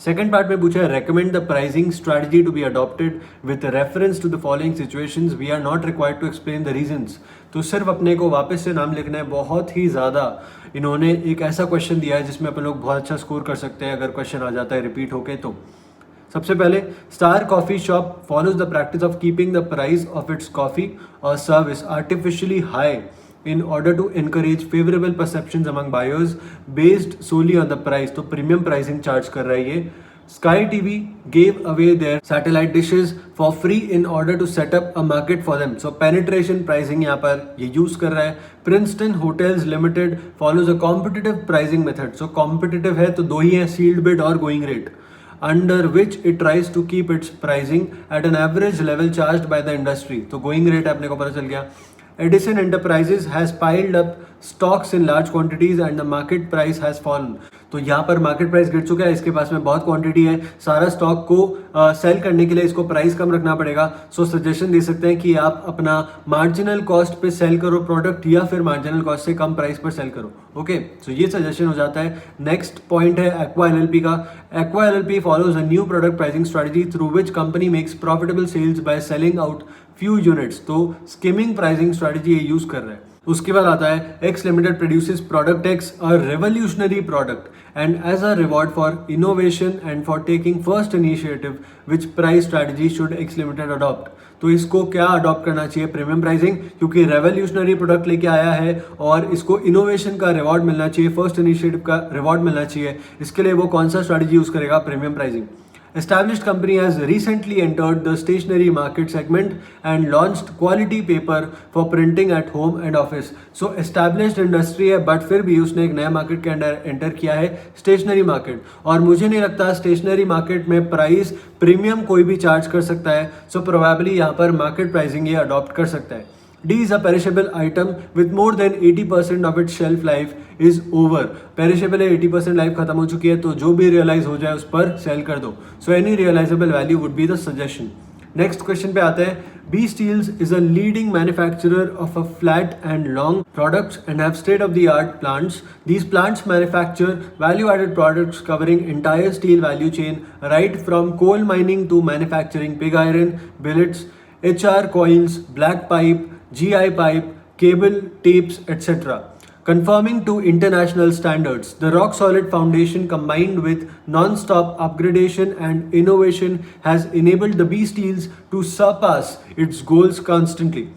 Second part में पूछा है recommend the pricing strategy to be adopted with reference to the following situations, we are not required to explain the reasons. तो सिर्फ अपने को वापस से नाम लिखना है। बहुत ही ज़्यादा इन्होंने एक ऐसा क्वेश्चन दिया है जिसमें अपन लोग बहुत अच्छा स्कोर कर सकते हैं अगर क्वेश्चन आ जाता है रिपीट होके। तो सबसे पहले, star coffee shop follows the practice of keeping the price of its coffee और service artificially high in order to encourage favorable perceptions among buyers based solely on the price। तो premium pricing charge कर रहा है ये। Sky TV gave away their satellite dishes for free in order to set up a market for them। So penetration pricing यहाँ पर ये use कर रहा है। Princeton Hotels Limited follows a competitive pricing method। So competitive है तो दो ही है, sealed bid और going rate, under which it tries to keep its pricing at an average level charged by the industry। तो going rate अपने को पता चल गया। Edison Enterprises has piled up stocks in large quantities and the market price has fallen। तो यहाँ पर market price गिर चुका है, इसके पास में बहुत क्वांटिटी है, सारा स्टॉक को सेल करने के लिए इसको प्राइस कम रखना पड़ेगा। सो सजेशन दे सकते हैं कि आप अपना मार्जिनल कॉस्ट पे सेल करो प्रोडक्ट, या फिर मार्जिनल कॉस्ट से कम प्राइस पर सेल करो। ओके, सो ये सजेशन हो जाता है। नेक्स्ट पॉइंट है एक्वा एलएलपी का। Aqua LLP follows a new product pricing strategy through which company makes profitable sales by selling out few units. तो स्किमिंग प्राइसिंग स्ट्रेटजी ये यूज कर रहा है। उसके बाद आता है X limited produces product x, a revolutionary product, and as a reward for innovation and for taking first initiative which price strategy should X limited adopt. तो इसको क्या अडॉप्ट करना चाहिए? प्रीमियम प्राइसिंग, क्योंकि रेवोल्यूशनरी प्रोडक्ट लेके आया है और इसको इनोवेशन का रिवॉर्ड मिलना चाहिए, फर्स्ट इनिशिएटिव का रिवॉर्ड मिलना चाहिए। इसके लिए वो कौन सा स्ट्रेटजी यूज करेगा? Premium pricing. Established company has recently entered the stationery market segment and launched quality paper for printing at home and office। So established industry है but फिर भी उसने एक नया मार्केट के अंदर एंटर किया है, स्टेशनरी मार्केट। और मुझे नहीं लगता स्टेशनरी मार्केट में प्राइस प्रीमियम कोई भी चार्ज कर सकता है। सो प्रोबेबली यहाँ पर मार्केट प्राइसिंग ये अडॉप्ट कर सकता है। D is a perishable item with more than 80% of its shelf life is over। Perishable है, 80% लाइफ खत्म हो चुकी है, तो जो भी रियलाइज हो जाए उस पर सेल कर दो। So any realisable value would be the suggestion. Next question पे आते हैं। B Steels is a leading manufacturer of a flat and long products and have state-of-the-art plants। These plants manufacture value-added products covering entire steel value chain, right from coal mining to manufacturing pig iron, billets, HR coils, black pipe, GI pipe, cable, tapes, etc. Conforming to international standards, the rock-solid foundation combined with non-stop upgradation and innovation has enabled the B Steels to surpass its goals constantly।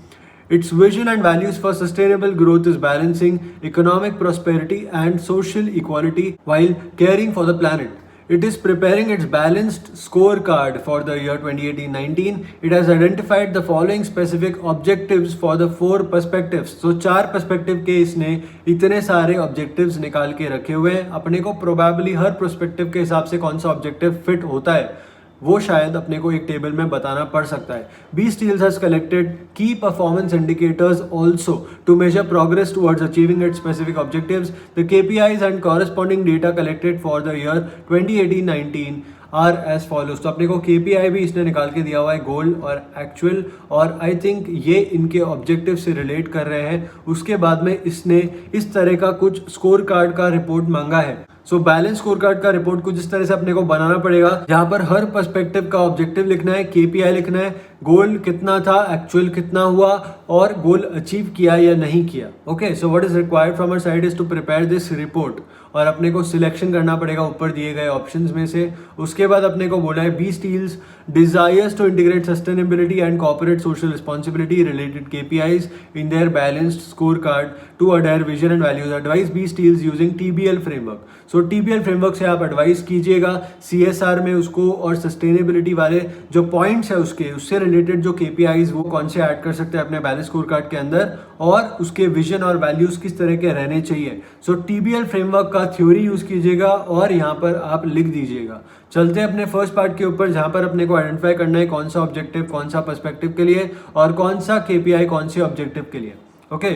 Its vision and values for sustainable growth is balancing economic prosperity and social equality while caring for the planet। It is preparing its balanced scorecard for the year 2018-19। It has identified the following specific objectives for the 4 perspectives। So 4 perspective के इसने इतने सारे objectives निकाल के रखे हुए हैं। अपने को probably हर perspective के हिसाब से कौन सा objective fit होता है वो शायद अपने को एक टेबल में बताना पड़ सकता है। B Steels has collected key performance indicators also to measure progress towards achieving its specific objectives। The KPIs and corresponding data collected for the year 2018-19 are as follows. तो अपने को KPI भी इसने निकाल के दिया हुआ है, गोल और एक्चुअल, और आई थिंक ये इनके ऑब्जेक्टिव से रिलेट कर रहे हैं। उसके बाद में इसने इस तरह का कुछ स्कोर कार्ड का रिपोर्ट मांगा है। सो बैलेंस स्कोर कार्ड का रिपोर्ट कुछ इस तरह से अपने को बनाना पड़ेगा, जहां पर हर पर्सपेक्टिव का ऑब्जेक्टिव लिखना है, KPI लिखना है, गोल कितना था, एक्चुअल कितना हुआ और गोल अचीव किया या नहीं किया। Okay, so what is required from our side is to prepare this report, और अपने को सिलेक्शन करना पड़ेगा ऊपर दिए गए ऑप्शंस में से। उसके बाद अपने को बोला है B steels desires to integrate sustainability and corporate social responsibility related KPIs in their balanced score card to adhere vision and values. Advise B steels using TBL framework. So TBL framework से आप advice कीजिएगा CSR में उसको, और sustainability वाले जो points है उससे रिलेटेड जो केपीआईज वो कौन से ऐड कर सकते हैं अपने बैलेंस स्कोर कार्ड के अंदर, और उसके विजन और वैल्यूज किस तरह के रहने चाहिए। सो टीबीएल फ्रेमवर्क का थ्योरी यूज कीजिएगा और यहाँ पर आप लिख दीजिएगा। चलते हैं अपने फर्स्ट पार्ट के ऊपर, जहां पर अपने को आइडेंटिफाई करना है कौन सा ऑब्जेक्टिव कौन सा पर्सपेक्टिव के लिए और कौन सा केपीआई कौन से ऑब्जेक्टिव के लिए। ओके,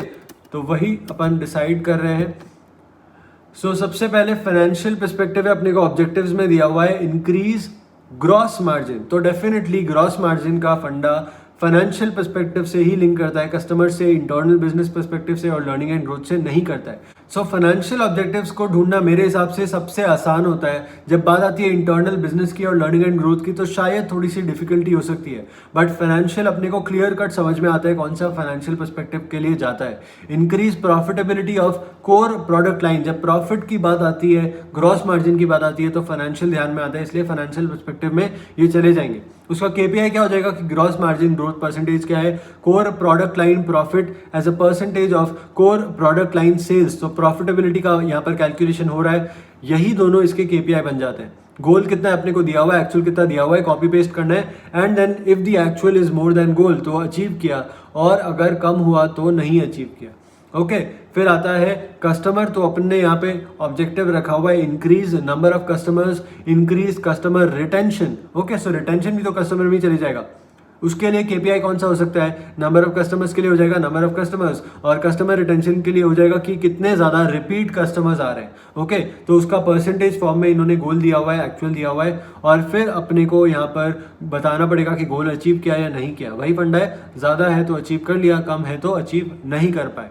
तो वही अपन डिसाइड कर रहे हैं। सो सबसे पहले फाइनेंशियल पर्सपेक्टिव है, अपने को ऑब्जेक्टिव्स में दिया हुआ है इंक्रीज ग्रॉस मार्जिन। तो डेफिनेटली ग्रॉस मार्जिन का फंडा फाइनेंशियल पर्सपेक्टिव से ही लिंक करता है, कस्टमर से, इंटरनल बिजनेस पर्सपेक्टिव से और लर्निंग एंड ग्रोथ से नहीं करता है। सो फाइनेंशियल ऑब्जेक्टिव्स को ढूंढना मेरे हिसाब से सबसे आसान होता है। जब बात आती है इंटरनल बिजनेस की और लर्निंग एंड ग्रोथ की तो शायद थोड़ी सी डिफिकल्टी हो सकती है, बट फाइनेंशियल अपने को क्लियर कट समझ में आता है कौन सा फाइनेंशियल पर्सपेक्टिव के लिए जाता है। Increase profitability of core product line, जब प्रॉफिट की बात आती है, ग्रॉस मार्जिन की बात आती है तो फाइनेंशियल ध्यान में आता है, इसलिए फाइनेंशियल पर्सपेक्टिव में ये चले जाएंगे। उसका केपीआई क्या हो जाएगा कि ग्रॉस मार्जिन ग्रोथ परसेंटेज क्या है, core product line profit as a percentage of core product line sales. तो प्रॉफिटेबिलिटी का यहाँ पर कैलकुलेशन हो रहा है, यही दोनों इसके केपीआई बन जाते हैं। गोल कितना है अपने को दिया हुआ है, एक्चुअल कितना दिया हुआ है, कॉपी पेस्ट करना है and then if the actual is more than goal तो अचीव किया, और अगर कम हुआ तो नहीं अचीव किया। ओके, फिर आता है कस्टमर। तो अपन ने यहाँ पे ऑब्जेक्टिव रखा हुआ है increase number of customers, increase customer retention. Okay, so retention भी तो कस्टमर में चले जाएगा। उसके लिए केपीआई कौन सा हो सकता है, नंबर ऑफ कस्टमर्स के लिए हो जाएगा नंबर ऑफ कस्टमर्स, और कस्टमर रिटेंशन के लिए हो जाएगा कि कितने ज्यादा रिपीट कस्टमर्स आ रहे हैं। ओके, तो उसका परसेंटेज फॉर्म में इन्होंने गोल दिया हुआ है, एक्चुअल दिया हुआ है, और फिर अपने को यहाँ पर बताना पड़ेगा कि गोल अचीव किया या नहीं किया। वही फंडा है, ज्यादा है तो अचीव कर लिया, कम है तो अचीव नहीं कर पाए।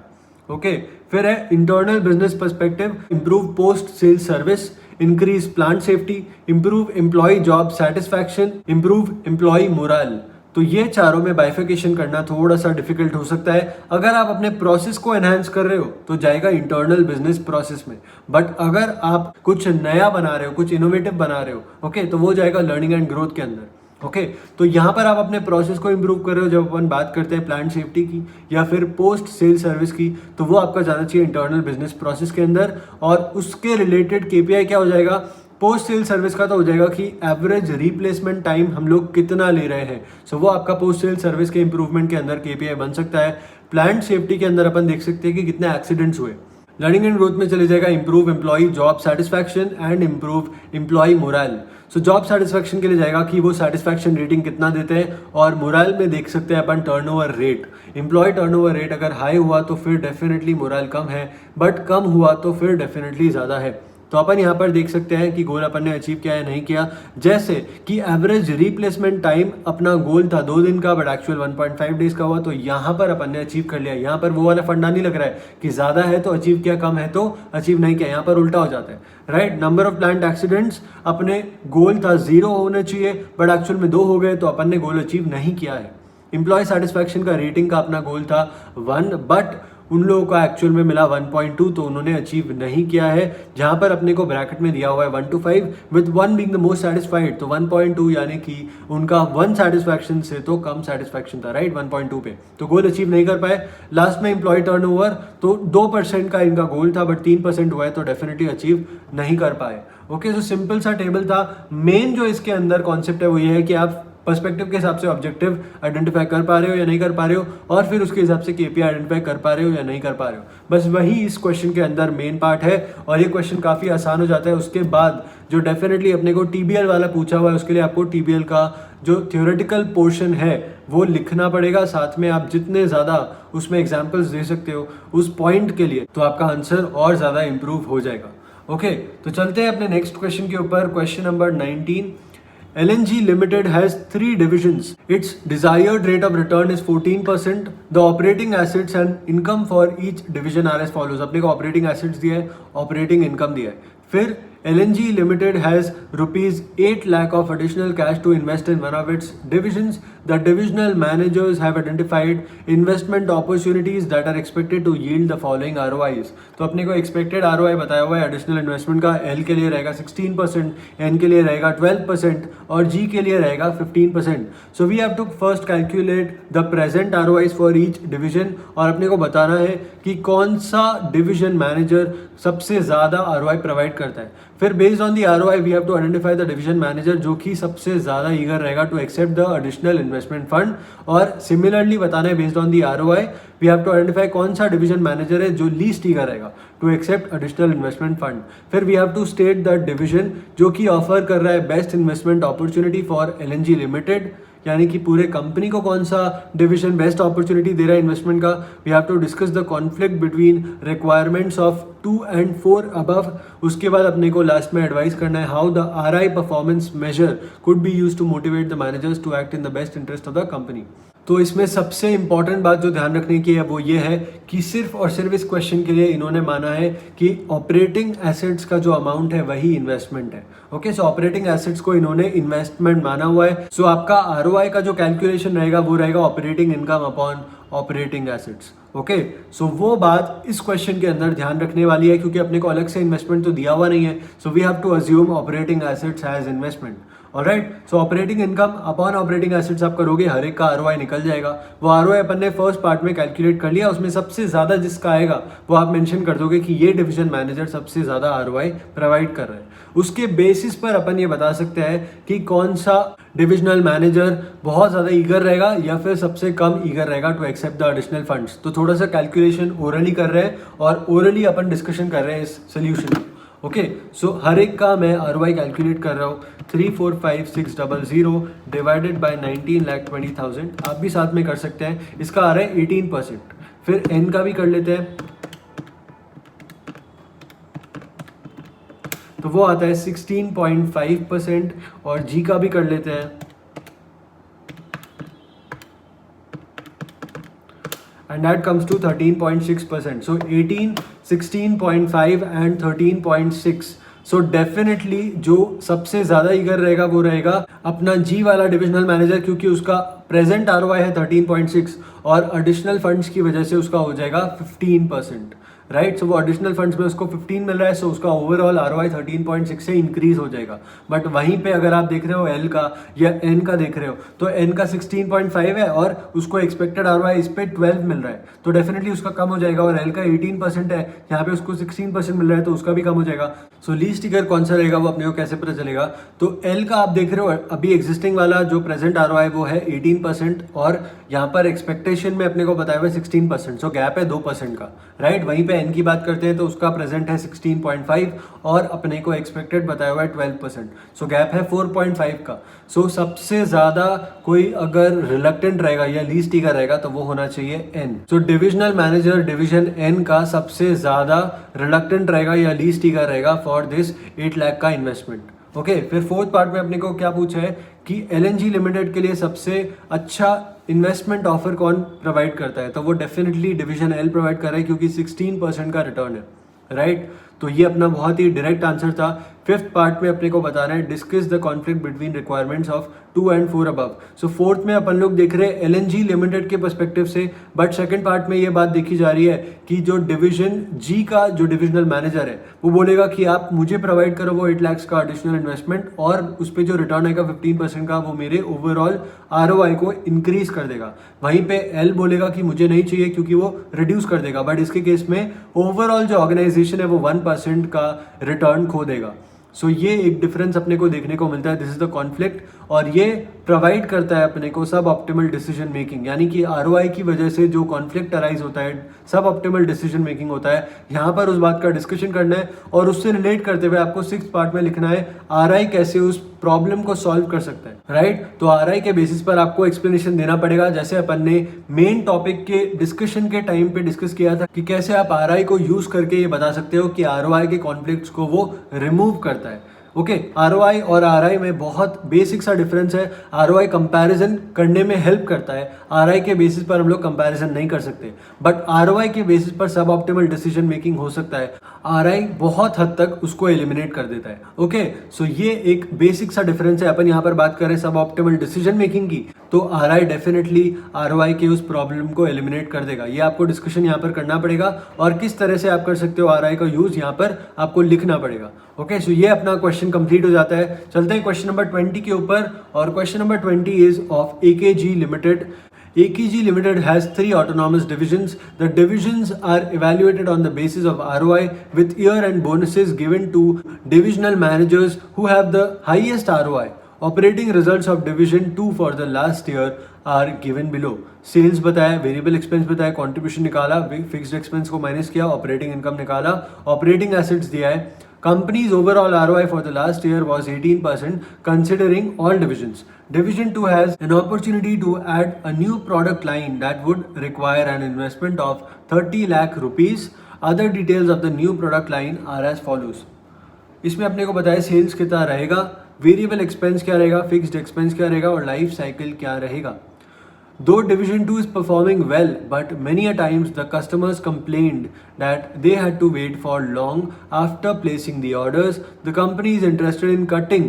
ओके, फिर है internal business perspective, improve post sales service, increase plant safety, improve employee job satisfaction, improve employee morale. तो ये चारों में बाइफिकेशन करना थोड़ा सा डिफिकल्ट हो सकता है। अगर आप अपने प्रोसेस को एनहांस कर रहे हो तो जाएगा इंटरनल बिजनेस प्रोसेस में, बट अगर आप कुछ नया बना रहे हो, कुछ इनोवेटिव बना रहे हो, ओके, तो वो जाएगा लर्निंग एंड ग्रोथ के अंदर। ओके, तो यहाँ पर आप अपने प्रोसेस को इंप्रूव कर रहे हो। जब अपन बात करते हैं प्लांट सेफ्टी की या फिर पोस्ट सेल सर्विस की, तो वो आपका जाना चाहिए इंटरनल बिजनेस प्रोसेस के अंदर, और उसके रिलेटेड केपीआई क्या हो जाएगा, पोस्ट सेल सर्विस का तो हो जाएगा कि एवरेज रिप्लेसमेंट टाइम हम लोग कितना ले रहे हैं। सो वो आपका पोस्ट सेल सर्विस के इंप्रूवमेंट के अंदर केपीआई बन सकता है। प्लांट सेफ्टी के अंदर अपन देख सकते हैं कि कितने एक्सीडेंट्स हुए। लर्निंग एंड ग्रोथ में चले जाएगा improve employee job satisfaction and improve employee morale. So job satisfaction के लिए जाएगा कि वो सेटिस्फैक्शन रेटिंग कितना देते हैं, और मोरल में देख सकते हैं अपन turnover rate. Employee turnover rate अगर हाई हुआ तो फिर डेफिनेटली मोरल कम है, बट कम हुआ तो फिर डेफिनेटली ज़्यादा है। तो अपन यहाँ पर देख सकते हैं कि गोल अपन ने अचीव किया या नहीं किया। जैसे कि एवरेज रिप्लेसमेंट टाइम अपना गोल था 2 दिन का, बट एक्चुअल 1.5 डेज का हुआ, तो यहाँ पर अपन ने अचीव कर लिया। यहाँ पर वो वाला फंडा नहीं लग रहा है कि ज़्यादा है तो अचीव किया, कम है तो अचीव नहीं किया। यहाँ पर उल्टा हो जाता है, right. Number of plant accidents, अपने गोल था 0 होना चाहिए, बट एक्चुअल में 2 हो गए, तो अपन ने गोल अचीव नहीं किया है। एम्प्लॉय सेटिस्फैक्शन का रेटिंग का अपना गोल था 1, बट उन लोगों का एक्चुअल में मिला 1.2, तो उन्होंने अचीव नहीं किया है। जहां पर अपने को ब्रैकेट में दिया हुआ है 1 to 5 with 1 being the most satisfied, तो 1.2 यानी कि उनका 1 सेटिस्फैक्शन से तो कम सेटिस्फैक्शन था, राइट, 1.2 पे, तो गोल अचीव नहीं कर पाए। लास्ट में एम्प्लॉय टर्नओवर, तो 2% का इनका गोल था, बट 3% हुआ है, तो डेफिनेटली अचीव नहीं कर पाए। ओके, तो सिंपल सा टेबल था। मेन जो इसके अंदर कॉन्सेप्ट है वो ये है कि आप पर्सपेक्टिव के हिसाब से ऑब्जेक्टिव आइडेंटिफाई कर पा रहे हो या नहीं कर पा रहे हो, और फिर उसके हिसाब से केपीआई आइडेंटिफाई कर पा रहे हो या नहीं कर पा रहे हो। बस वही इस क्वेश्चन के अंदर मेन पार्ट है, और ये क्वेश्चन काफ़ी आसान हो जाता है। उसके बाद जो डेफिनेटली अपने को टीबीएल वाला पूछा हुआ है, उसके लिए आपको टीबीएल का जो थ्योरेटिकल पोर्शन है वो लिखना पड़ेगा। साथ में आप जितने ज़्यादा उसमें एग्जाम्पल्स दे सकते हो उस पॉइंट के लिए, तो आपका आंसर और ज़्यादा इंप्रूव हो जाएगा। ओके, तो चलते हैं अपने नेक्स्ट क्वेश्चन के ऊपर। Question number 19, LNG Limited has 3 divisions. Its desired rate of return is 14%. The operating assets and income for each division are as follows. अपने को operating assets दिया है, operating income दिया है, फिर LNG Limited has rupees 8 lakh of additional cash to invest in one of its divisions. The divisional managers have identified investment opportunities that are expected to yield the following ROIs. तो अपने को expected ROI बताया हुआ है additional investment का. L के लिए रहेगा 16%, N के लिए रहेगा 12% और G के लिए रहेगा 15%. So we have to first calculate the present ROIs for each division और अपने को बताना है कि कौन सा division manager सबसे ज़्यादा ROI प्रोवाइड करता है. फिर based on the ROI we have to identify the division manager जो कि सबसे ज़्यादा ईगर रहेगा to accept the additional investment fund. और सिमिलरली बताना है based on the ROI we have to identify कौन सा डिवीजन मैनेजर है जो लीस्ट ईगर रहेगा to accept additional investment fund. फिर we have to state the division जो कि ऑफर कर रहा है best investment opportunity for LNG limited, यानी कि पूरे कंपनी को कौन सा डिवीजन बेस्ट अपॉर्चुनिटी दे रहा है इन्वेस्टमेंट का. We have to discuss the conflict between requirements of 2 and 4 above. उसके बाद अपने को लास्ट में एडवाइस करना है how the RI performance measure could be use to motivate the managers to act in the best interest of the company. तो इसमें सबसे इंपॉर्टेंट बात जो ध्यान रखने की है वो ये है कि सिर्फ और सिर्फ इस क्वेश्चन के लिए इन्होंने माना है कि ऑपरेटिंग एसेट्स का जो अमाउंट है वही इन्वेस्टमेंट है. ओके, सो ऑपरेटिंग एसेट्स को इन्होंने इन्वेस्टमेंट माना हुआ है. सो आपका ROI का जो कैलकुलेशन रहेगा वो रहेगा operating income upon operating assets. Okay, so वो बात इस क्वेश्चन के अंदर ध्यान रखने वाली है क्योंकि अपने को अलग से इन्वेस्टमेंट तो दिया हुआ नहीं है. So we have to assume operating assets as investment. Alright, so operating income upon operating assets आप करोगे, हर एक का ROI निकल जाएगा. वो ROI अपन ने फर्स्ट पार्ट में कैलकुलेट कर लिया, उसमें सबसे ज़्यादा जिसका आएगा वो आप मेंशन कर दोगे कि ये डिवीजन मैनेजर सबसे ज़्यादा ROI प्रोवाइड कर रहा है. उसके बेसिस पर अपन ये बता सकते हैं कि कौन सा डिविजनल मैनेजर बहुत ज़्यादा ईगर रहेगा या फिर सबसे कम ईगर रहेगा to accept the additional funds. तो थोड़ा सा कैलकुलेशन ओरली कर रहे हैं और ओरली अपन डिस्कशन कर रहे हैं इस सोल्यूशन में. ओके, सो हर एक का मैं ROI कैलकुलेट कर रहा हूँ. 345,600 डिवाइडेड बाय 19,20,000. आप भी साथ में कर सकते हैं. इसका आ रहा है 18%. फिर N का भी कर लेते हैं, तो वो आता है 16.5% और G का भी कर लेते हैं and that comes to 13.6%. So 18, 16.5 and 13.6. So definitely जो सबसे ज़्यादा ईगर रहेगा वो रहेगा अपना G वाला डिविजनल मैनेजर क्योंकि उसका प्रेजेंट ROI है 13.6 और एडिशनल फंड्स की वजह से उसका हो जाएगा 15%. राइट, सो वो एडिशनल फंड्स में उसको 15 मिल रहा है, सो उसका ओवरऑल ROI 13.6 से इंक्रीज हो जाएगा. बट वहीं पे अगर आप देख रहे हो L का या N का देख रहे हो तो N का 16.5 है और उसको एक्सपेक्टेड ROI इस पे 12 मिल रहा है तो डेफिनेटली उसका कम हो जाएगा. और L का 18% है, यहाँ पे उसको 16% मिल रहा है तो उसका भी कम हो जाएगा. सो लीस्ट ईगर कौन सा रहेगा वो अपने को कैसे पता चलेगा. तो L का आप देख रहे हो अभी एग्जिस्टिंग वाला जो प्रेजेंट ROI वो है 18% और यहाँ पर एक्सपेक्टेशन में अपने को बताया हुआ 16%. सो गैप है 2% का. राइट, वहीं पे N की बात करते हैं तो उसका प्रेजेंट है 16.5 और अपने को एक्सपेक्टेड बताया हुआ है 12%. सो गैप है 4.5 का. सो सबसे ज़्यादा कोई अगर रिलक्टेंट रहेगा या लीस्ट ईगर रहेगा तो वो होना चाहिए N. सो डिविजनल मैनेजर डिवीजन N का सबसे ज़्यादा रिलक्टेंट रहेगा या लीस्ट ईगर रहेगा फॉर दिस 8 लाख का इन्वेस्टमेंट. ओके, फिर फोर्थ पार्ट में अपने को क्या पूछा है कि LNG लिमिटेड के लिए सबसे अच्छा इन्वेस्टमेंट ऑफर कौन प्रोवाइड करता है. तो वो डेफिनेटली डिवीजन L प्रोवाइड कर रहा है क्योंकि 16% का रिटर्न है. राइट, तो ये अपना बहुत ही डायरेक्ट आंसर था. फिफ्थ पार्ट में अपने को बताना है discuss the conflict between requirements of 2 and 4 above. So fourth में अपन लोग देख रहे हैं LNG लिमिटेड के पर्सपेक्टिव से, बट सेकंड पार्ट में ये बात देखी जा रही है कि जो डिवीजन G का जो डिविजनल मैनेजर है वो बोलेगा कि आप मुझे प्रोवाइड करो वो 8 लाख का एडिशनल इन्वेस्टमेंट और उस पर जो रिटर्न आएगा 15% का वो मेरे ओवरऑल ROI को इंक्रीज कर देगा. वहीं पे L बोलेगा कि मुझे नहीं चाहिए क्योंकि वो रिड्यूस कर देगा. बट इसके केस में ओवरऑल जो ऑर्गेनाइजेशन है वो 1% का रिटर्न खो देगा. सो ये एक डिफरेंस अपने को देखने को मिलता है. दिस इज द कॉन्फ्लिक्ट और ये प्रोवाइड करता है अपने को सब ऑप्टिमल डिसीजन मेकिंग, यानी कि ROI की वजह से जो कॉन्फ्लिक्ट अराइज होता है सब ऑप्टिमल डिसीजन मेकिंग होता है. यहाँ पर उस बात का डिस्कशन करना है और उससे रिलेट करते हुए आपको 6th पार्ट में लिखना है RI कैसे उस प्रॉब्लम को सॉल्व कर सकता है. राइट, तो RI के बेसिस पर आपको एक्सप्लेनेशन देना पड़ेगा जैसे अपन ने मेन टॉपिक के डिस्कशन के टाइम पे डिस्कस किया था कि कैसे आप RI को यूज करके ये बता सकते हो कि ROI के कॉन्फ्लिक्ट्स को वो रिमूव करता है. ओके, ROI और RI में बहुत बेसिक सा डिफरेंस है। ROI कंपैरिजन करने में हेल्प करता है, RI के बेसिस पर हम लोग कंपैरिजन नहीं कर सकते, बट ROI के बेसिस पर सब ऑप्टिमल डिसीजन मेकिंग हो सकता है। RI बहुत हद तक उसको एलिमिनेट कर देता है। ओके, सो ये एक बेसिक सा डिफरेंस है। अपन यहाँ पर बात करें सब ऑप्टिमल डिसीजन मेकिंग की, तो RI डेफिनेटली ROI के उस प्रॉब्लम को एलिमिनेट कर देगा। ये आपको डिस्कशन यहाँ पर करना पड़ेगा और किस तरह से आप कर सकते हो RI का यूज यहाँ पर आपको लिखना पड़ेगा। ओके, सो ये अपना क्वेश्चन कंप्लीट हो जाता है। चलते हैं क्वेश्चन नंबर 20 के ऊपर, और question number 20 is of AKG limited. AKG Limited has 3 autonomous divisions. The divisions are evaluated on the basis of ROI with year-end bonuses given to divisional managers who have the highest ROI. Operating results of Division 2 for the last year are given below. Sales बताया, variable expense बताया, contribution निकाला, fixed expense को minus किया, operating income निकाला, operating assets दिया है। Company's overall ROI for the last year was 18% considering all divisions. Division 2 has an opportunity to add a new product line that would require an investment of 30 lakh rupees. Other details of the new product line are as follows. इसमें अपने को बताया sales कितना रहेगा, variable expense क्या रहेगा, fixed expense क्या रहेगा और लाइफ साइकिल क्या रहेगा। Though Division 2 is performing well, but many a times the customers complained that they had to wait for long after placing the orders. The company is interested in cutting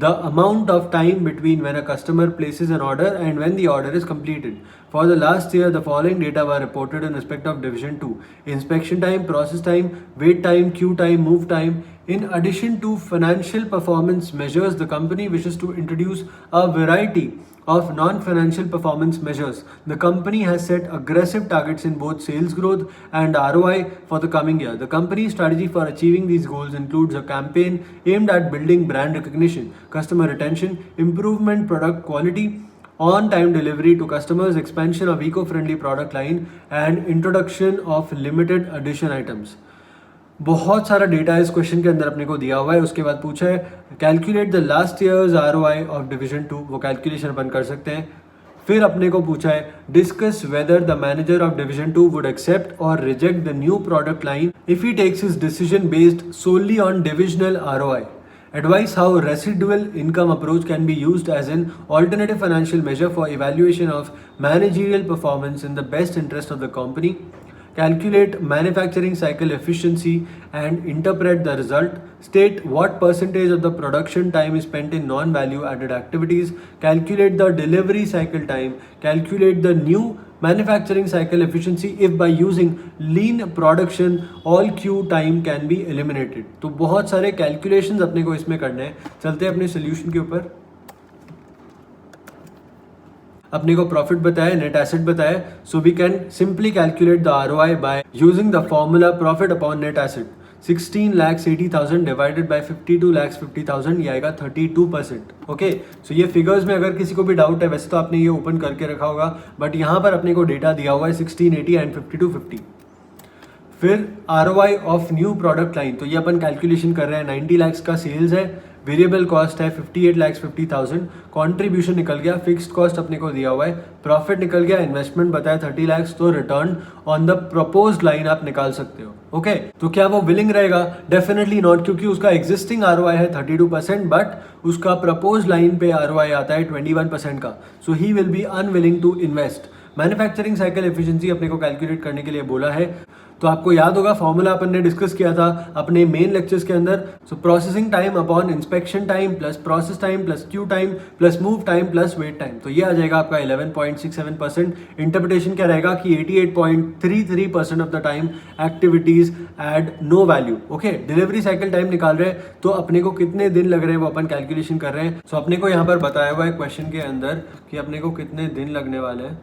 the amount of time between when a customer places an order and when the order is completed. For the last year, the following data were reported in respect of Division 2: inspection time, process time, wait time, queue time, move time. In addition to financial performance measures, the company wishes to introduce a variety of non-financial performance measures. The company has set aggressive targets in both sales growth and ROI for the coming year. The company's strategy for achieving these goals includes a campaign aimed at building brand recognition, customer retention, improvement product quality, on-time delivery to customers, expansion of eco-friendly product line, and introduction of limited edition items. बहुत सारा data इस question के अंदर अपने को दिया हुआ है। उसके बाद पूछा है calculate the last years ROI of division 2, वो कैलकुलेशन अपन कर सकते हैं। फिर अपने को पूछा है discuss whether the manager of division 2 would accept और reject the new product line if he takes his decision based solely on divisional ROI. Advise how residual income approach can be used as an alternative financial measure for evaluation of managerial performance in the best interest of the company. Calculate manufacturing cycle efficiency and interpret the result. State what percentage of the production time is spent in non-value added activities. Calculate the delivery cycle time. Calculate the new manufacturing cycle efficiency if by using lean production all queue time can be eliminated. तो बहुत सारे calculations अपने को इसमें करने हैं। चलते हैं अपने solution के ऊपर। अपने को प्रॉफिट बताया, नेट एसेट बताया, so we can simply calculate the ROI by using the formula profit upon net asset. 16,80,000 divided by 52,50,000, ये आएगा 32%। ओके, सो ये फिगर्स में अगर किसी को भी डाउट है, वैसे तो आपने ये ओपन करके रखा होगा, बट यहाँ पर अपने को डेटा दिया हुआ है 1680 एंड 5250। फिर ROI of new product line, तो ये अपन कैलकुलेशन कर रहे हैं। 90 लाख का सेल्स है, वेरिएबल कॉस्ट है 58,50,000, कॉन्ट्रीब्यूशन निकल गया, फिक्स्ड कॉस्ट अपने को दिया हुआ है, प्रॉफिट निकल गया, इन्वेस्टमेंट बताया 30 लाख, तो return on the proposed line आप निकाल सकते हो। ओके, तो क्या वो विलिंग रहेगा? डेफिनेटली नॉट, क्योंकि उसका एग्जिस्टिंग ROI है 32%, बट उसका प्रपोज लाइन पे ROI आता है 21% का, so he will be unwilling to invest. Manufacturing cycle efficiency अपने को कैलकुलेट करने के लिए बोला है, तो आपको याद होगा फॉर्मूला अपन ने डिस्कस किया था अपने मेन लेक्चर्स के अंदर। So processing time upon inspection time plus process time plus queue time plus move time plus wait time, तो ये आ जाएगा आपका 11.67%। इंटरप्रिटेशन क्या रहेगा कि 88.33% of the time activities add no value. Okay, delivery cycle time निकाल रहे हैं, तो अपने को कितने दिन लग रहे हैं वो अपन कैलकुलेशन कर रहे हैं। सो अपने को यहाँ पर बताया हुआ है क्वेश्चन के अंदर कि अपने को कितने दिन लगने वाले हैं,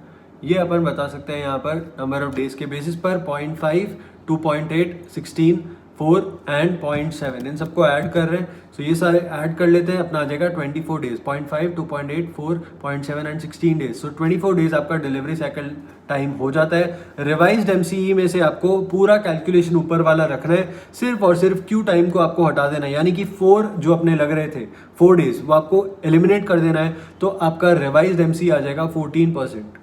ये अपन बता सकते हैं यहाँ पर नंबर ऑफ डेज के बेसिस पर। 0.5, 2.8, 16, 4 एंड 0.7, इन सबको ऐड कर रहे हैं। सो ये सारे ऐड कर लेते हैं, अपना आ जाएगा 24 days. 0.5, 2.8, 4, 0.7 and 16 days. So 24 days आपका डिलीवरी साइकिल टाइम हो जाता है। रिवाइज्ड MCE में से आपको पूरा कैलकुलेशन ऊपर वाला रखना है, सिर्फ और सिर्फ क्यू टाइम को आपको हटा देना है, यानी कि 4 जो अपने लग रहे थे 4 डेज, वो आपको एलिमिनेट कर देना है, तो आपका रिवाइज्ड MCE आ जाएगा 14%।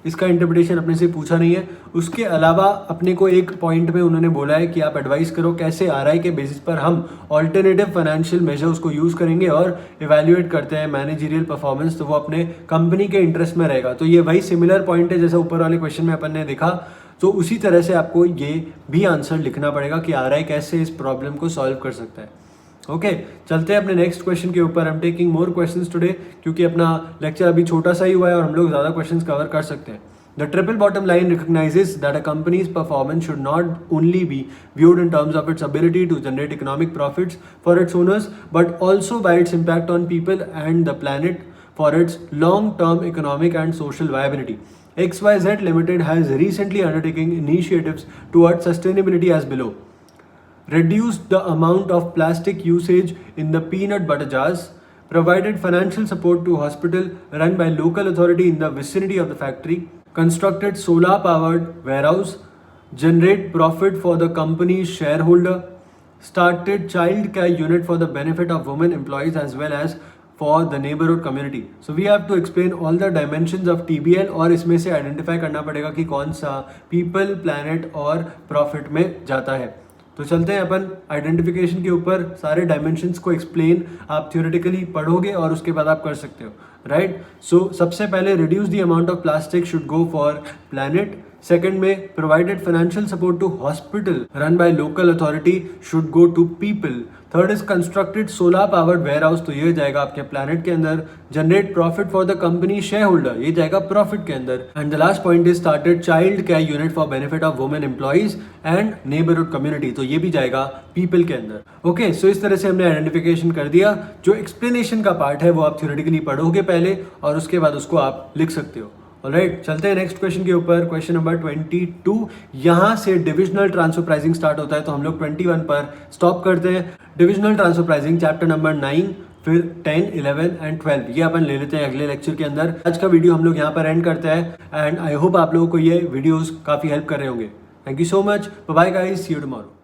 इसका इंटरप्रिटेशन अपने से पूछा नहीं है। उसके अलावा अपने को एक पॉइंट में उन्होंने बोला है कि आप एडवाइस करो कैसे आरआई के बेसिस पर हम ऑल्टरनेटिव फाइनेंशियल मेजर्स को यूज़ करेंगे और इवेल्युएट करते हैं मैनेजरियल परफॉर्मेंस, तो वो अपने कंपनी के इंटरेस्ट में रहेगा। तो ये वही सिमिलर पॉइंट है जैसा ऊपर वाले क्वेश्चन में अपन ने देखा। तो उसी तरह से आपको ये भी आंसर लिखना पड़ेगा कि आरआई कैसे इस प्रॉब्लम को सॉल्व कर सकता है। ओके, चलते हैं अपने नेक्स्ट क्वेश्चन के ऊपर। I am taking more questions today, क्योंकि अपना लेक्चर अभी छोटा सा ही हुआ है और हम लोग ज़्यादा क्वेश्चंस कवर कर सकते हैं। The triple bottom line recognizes that a company's performance should not only be viewed in terms of its ability to generate economic profits for its owners, but also by its impact on people and the planet for its long-term economic and social viability. XYZ Limited has recently undertaken initiatives towards sustainability as below. Reduced the amount of plastic usage in the peanut butter jars, provided financial support to hospital run by local authority in the vicinity of the factory, constructed solar powered warehouse, generate profit for the company's shareholder, started child care unit for the benefit of women employees as well as for the neighborhood community. So we have to explain all the dimensions of TBL और इसमें से identify करना पड़ेगा कि कौन सा people, planet और profit में जाता है। तो चलते हैं अपन आइडेंटिफिकेशन के ऊपर। सारे डायमेंशंस को एक्सप्लेन आप थियोरेटिकली पढ़ोगे और उसके बाद आप कर सकते हो, राइट। सो सबसे पहले reduce the amount of plastic should go for planet. Second में provided financial support to hospital run by local authority should go to people. Third is constructed solar powered warehouse, तो ये जाएगा आपके planet के अंदर। Generate profit for the company shareholder, ये जाएगा profit के अंदर। And the last point is started child care unit for benefit of women employees and neighbourhood community, तो ये भी जाएगा पीपल के अंदर। ओके, सो इस तरह से हमने आइडेंटिफिकेशन कर दिया। जो एक्सप्लेनेशन का पार्ट है वो आप थ्योरेटिकली पढ़ोगे पहले और उसके बाद उसको आप लिख सकते हो। ऑलराइट, चलते हैं नेक्स्ट क्वेश्चन के ऊपर। क्वेश्चन नंबर 22, यहाँ से डिविजनल ट्रांसफर प्राइसिंग स्टार्ट होता है, तो हम लोग 21 पर स्टॉप करते हैं। Divisional transfer pricing chapter number 9, फिर 10, 11 एंड 12 ये अपन ले लेते हैं अगले लेक्चर के अंदर। आज का वीडियो हम लोग यहाँ पर एंड करते हैं एंड आई होप आप लोगों को ये वीडियोस काफ़ी हेल्प कर रहे होंगे। Thank you so much, bye guys, see you tomorrow.